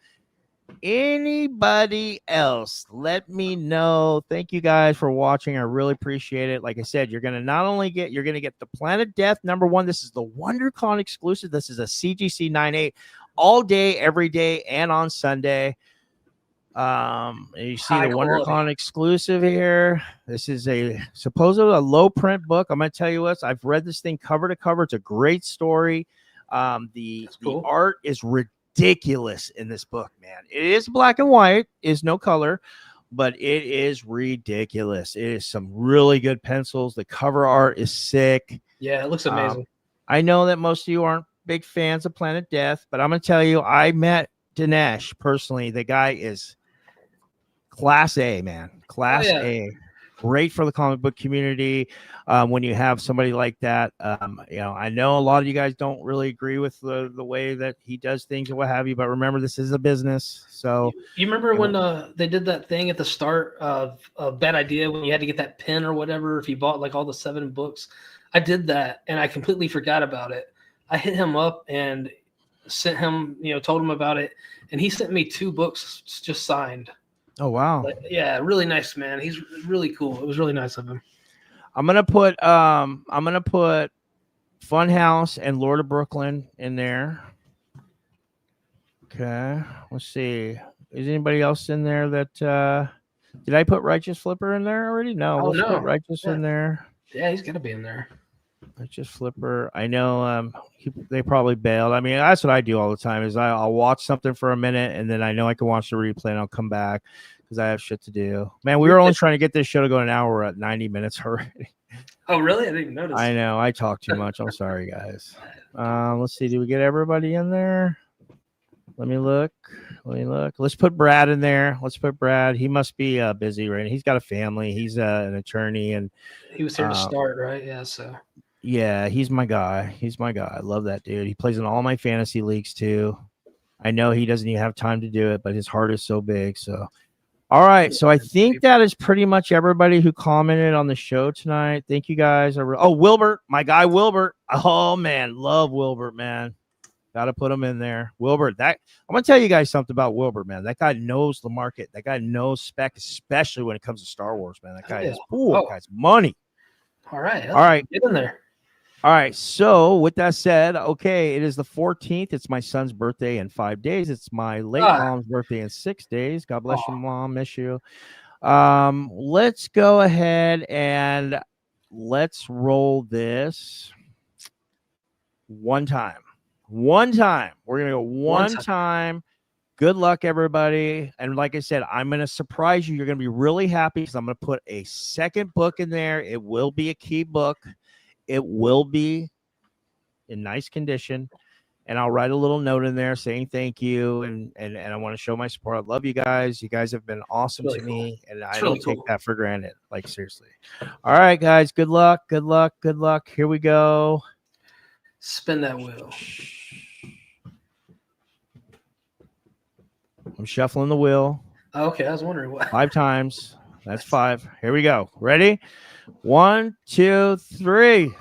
Anybody else, let me know. Thank you guys for watching. I really appreciate it. Like I said, you're gonna get the Plan of Death #1. This is the WonderCon exclusive. This is a CGC 9.8 all day, every day, and on Sunday. You see the WonderCon exclusive here. This is supposedly a low print book. I'm gonna tell you what, I've read this thing cover to cover. It's a great story. The art is ridiculous. ridiculous in this book, man. It is black and white, is no color, but it is ridiculous. It is some really good pencils. The cover art is sick. Yeah, it looks amazing. I know that most of you aren't big fans of Planet Death, but I'm going to tell you, I met Dinesh personally. The guy is class A, man. Class A. Great for the comic book community. When you have somebody like that, I know a lot of you guys don't really agree with the way that he does things and what have you, but remember, this is a business. So you remember when they did that thing at the start of Bad Idea when you had to get that pin or whatever if you bought like all the 7 books? I did that and I completely forgot about it. I hit him up and sent him, told him about it, and he sent me 2 books just signed. Oh wow! But, yeah, really nice man. He's really cool. It was really nice of him. I'm gonna put Funhouse and Lord of Brooklyn in there. Okay, let's see. Is anybody else in there that did I put Righteous Flipper in there already? No, let's put Righteous in there. Yeah, he's gonna be in there. Righteous Flipper. I know they probably bailed. I mean, that's what I do all the time is I'll watch something for a minute and then I know I can watch the replay and I'll come back because I have shit to do. Man, we were only trying to get this show to go an hour. We're at 90 minutes already. Oh, really? I didn't notice. I know. I talk too much. I'm sorry, guys. Let's see. Do we get everybody in there? Let me look. Let's put Brad in there. Let's put Brad. He must be busy right now. He's got a family. He's an attorney. And he was here to start, right? Yeah, so. Yeah, he's my guy. I love that dude. He plays in all my fantasy leagues too. I know he doesn't even have time to do it, but his heart is so big. So, all right. So I think that is pretty much everybody who commented on the show tonight. Thank you guys. Wilbert, my guy Wilbert. Oh man, love Wilbert, man. Got to put him in there. Wilbert, I'm gonna tell you guys something about Wilbert, man. That guy knows the market. That guy knows spec, especially when it comes to Star Wars, man. That guy is that guy's money. All right. Get in there. All right, so with that said, okay, it is the 14th. It's my son's birthday in 5 days. It's my late mom's birthday in 6 days. God bless you, Mom. Miss you. Let's go ahead and let's roll this one time. We're going to go one time. Good luck, everybody. And like I said, I'm going to surprise you. You're going to be really happy because I'm going to put a second book in there. It will be a key book. It will be in nice condition, and I'll write a little note in there saying thank you, and I want to show my support. I love you guys. You guys have been awesome to me, and I don't take that for granted. Like, seriously. All right, guys. Good luck. Here we go. Spin that wheel. I'm shuffling the wheel. Okay, I was wondering what. 5 times. That's 5. Here we go. Ready? 1, 2, 3.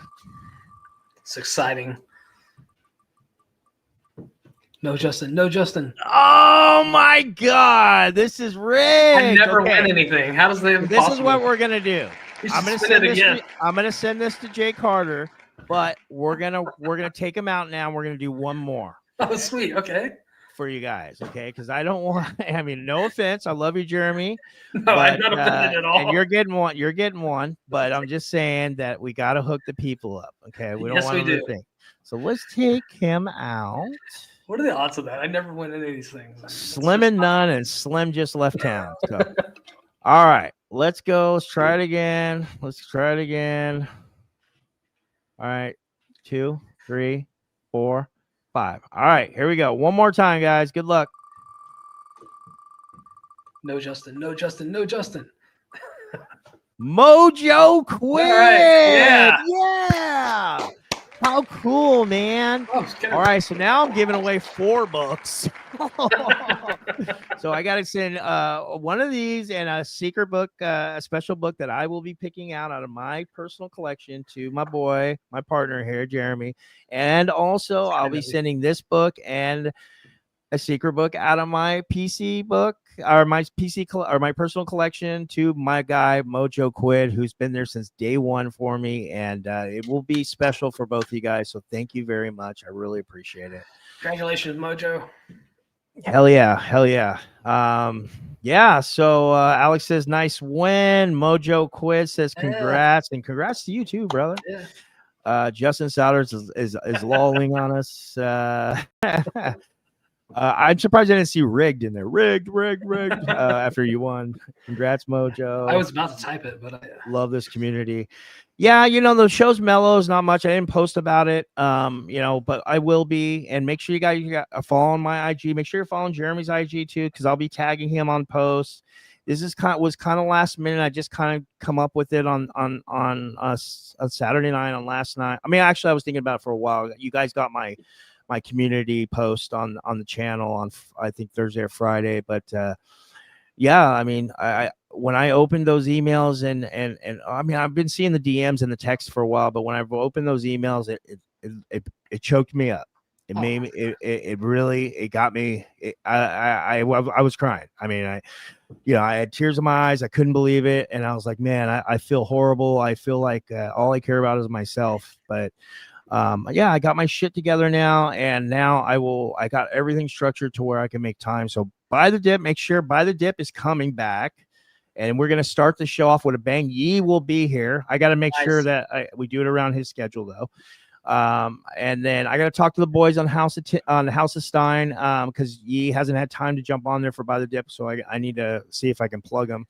It's exciting. No, Justin. Oh my God! This is rigged. I never win anything. How does that? This is what we're gonna do. I'm gonna send this to Jay Carter, but we're gonna take him out now. And we're gonna do one more. Oh, sweet. Okay. For you guys, okay? Because I don't want. I mean, no offense. I love you, Jeremy. No, but, I'm not offended at all. And you're getting one. But I'm just saying that we got to hook the people up, okay? We don't want to think. So let's take him out. What are the odds of that? I never win any of these things. Slim and none, and Slim just left town. So, all right, let's go. Let's try it again. All right, 2, 3, 4, 5. All right, here we go. One more time, guys. Good luck. No, Justin. Mojo Quinn. Right. Yeah. How cool, man. All right, so now I'm giving away 4 books. So I got to send one of these and a secret book, a special book that I will be picking out of my personal collection to my boy, my partner here, Jeremy. And also I'll be sending this book and a secret book out of my PC book or my my personal collection to my guy Mojo Quid, who's been there since day 1 for me, and it will be special for both of you guys. So thank you very much. I really appreciate it. Congratulations, Mojo. Hell yeah. Yeah. So Alex says nice win. Mojo Quid says congrats, and congrats to you too, brother. Yeah. Justin Souders is lolling on us. I'm surprised I didn't see rigged in there. Rigged. After you won. Congrats, Mojo. I was about to type it, but I love this community. Yeah, the show's mellow is not much. I didn't post about it. But I will be. And make sure you guys follow my IG. Make sure you're following Jeremy's IG too, because I'll be tagging him on posts. This is was kind of last minute. I just kind of come up with it on Saturday night, on last night. I mean, actually, I was thinking about it for a while. You guys got my community post on the channel on, I think, Thursday or Friday. But yeah, I mean, I when I opened those emails and I mean, I've been seeing the DMs and the text for a while, but when I've opened those emails, it choked me up. It made me, it really got me. I was crying. I mean, I had tears in my eyes. I couldn't believe it. And I was like, man, I feel horrible. I feel like all I care about is myself. But yeah, I got my shit together now. And now I got everything structured to where I can make time. So Buy the Dip, make sure Buy the Dip is coming back. And we're going to start the show off with a bang. Ye will be here. I got to make sure that we do it around his schedule, though. And then I got to talk to the boys on House of Stein, because Ye hasn't had time to jump on there for Buy the Dip, so I need to see if I can plug him.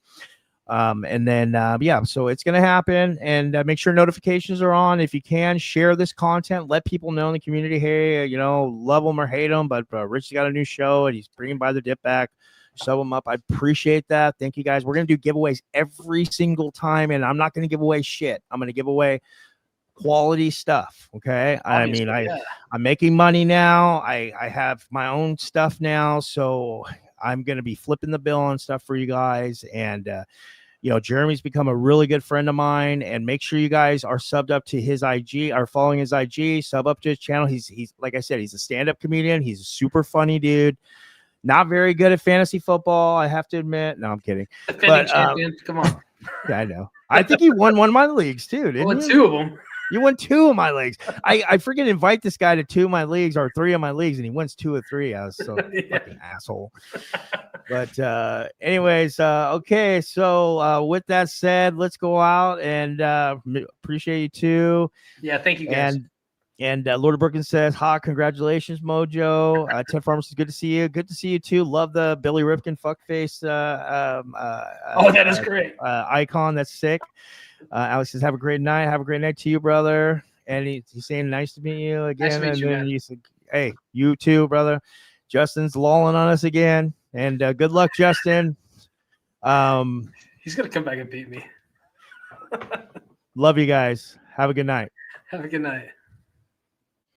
And then yeah, so it's gonna happen, and make sure notifications are on. If you can, share this content, let people know in the community, hey, love them or hate them, but Rich's got a new show and he's bringing Buy the Dip back. Sub them up. I appreciate that. Thank you, guys. We're gonna do giveaways every single time, and I'm not gonna give away shit. I'm gonna give away quality stuff. Okay. Obviously, I mean, I'm making money now. I have my own stuff now. So I'm going to be flipping the bill on stuff for you guys. And, Jeremy's become a really good friend of mine, and make sure you guys are subbed up to his IG, or following his IG, sub up to his channel. He's like I said, he's a stand-up comedian. He's a super funny dude. Not very good at fantasy football, I have to admit. No, I'm kidding. But champion. Come on. Yeah, I know. I think he won one of my leagues too. Didn't you? 2 of them. You won 2 of my leagues. I freaking invite this guy to 2 of my leagues, or 3 of my leagues, and he wins 2 of 3. I was so fucking asshole. But anyways, okay. So with that said, let's go out, and appreciate you too. Yeah, thank you guys. And Lord Brookins says, congratulations, Mojo. Ted Pharmacist, good to see you. Good to see you too. Love the Billy Ripken fuckface. That is great. Icon. That's sick. Alex says, have a great night. Have a great night to you, brother. And he's saying, nice to meet you again. Nice to meet you, man. He said, hey, you too, brother. Justin's lolling on us again. And good luck, Justin. He's going to come back and beat me. Love you guys. Have a good night. Have a good night.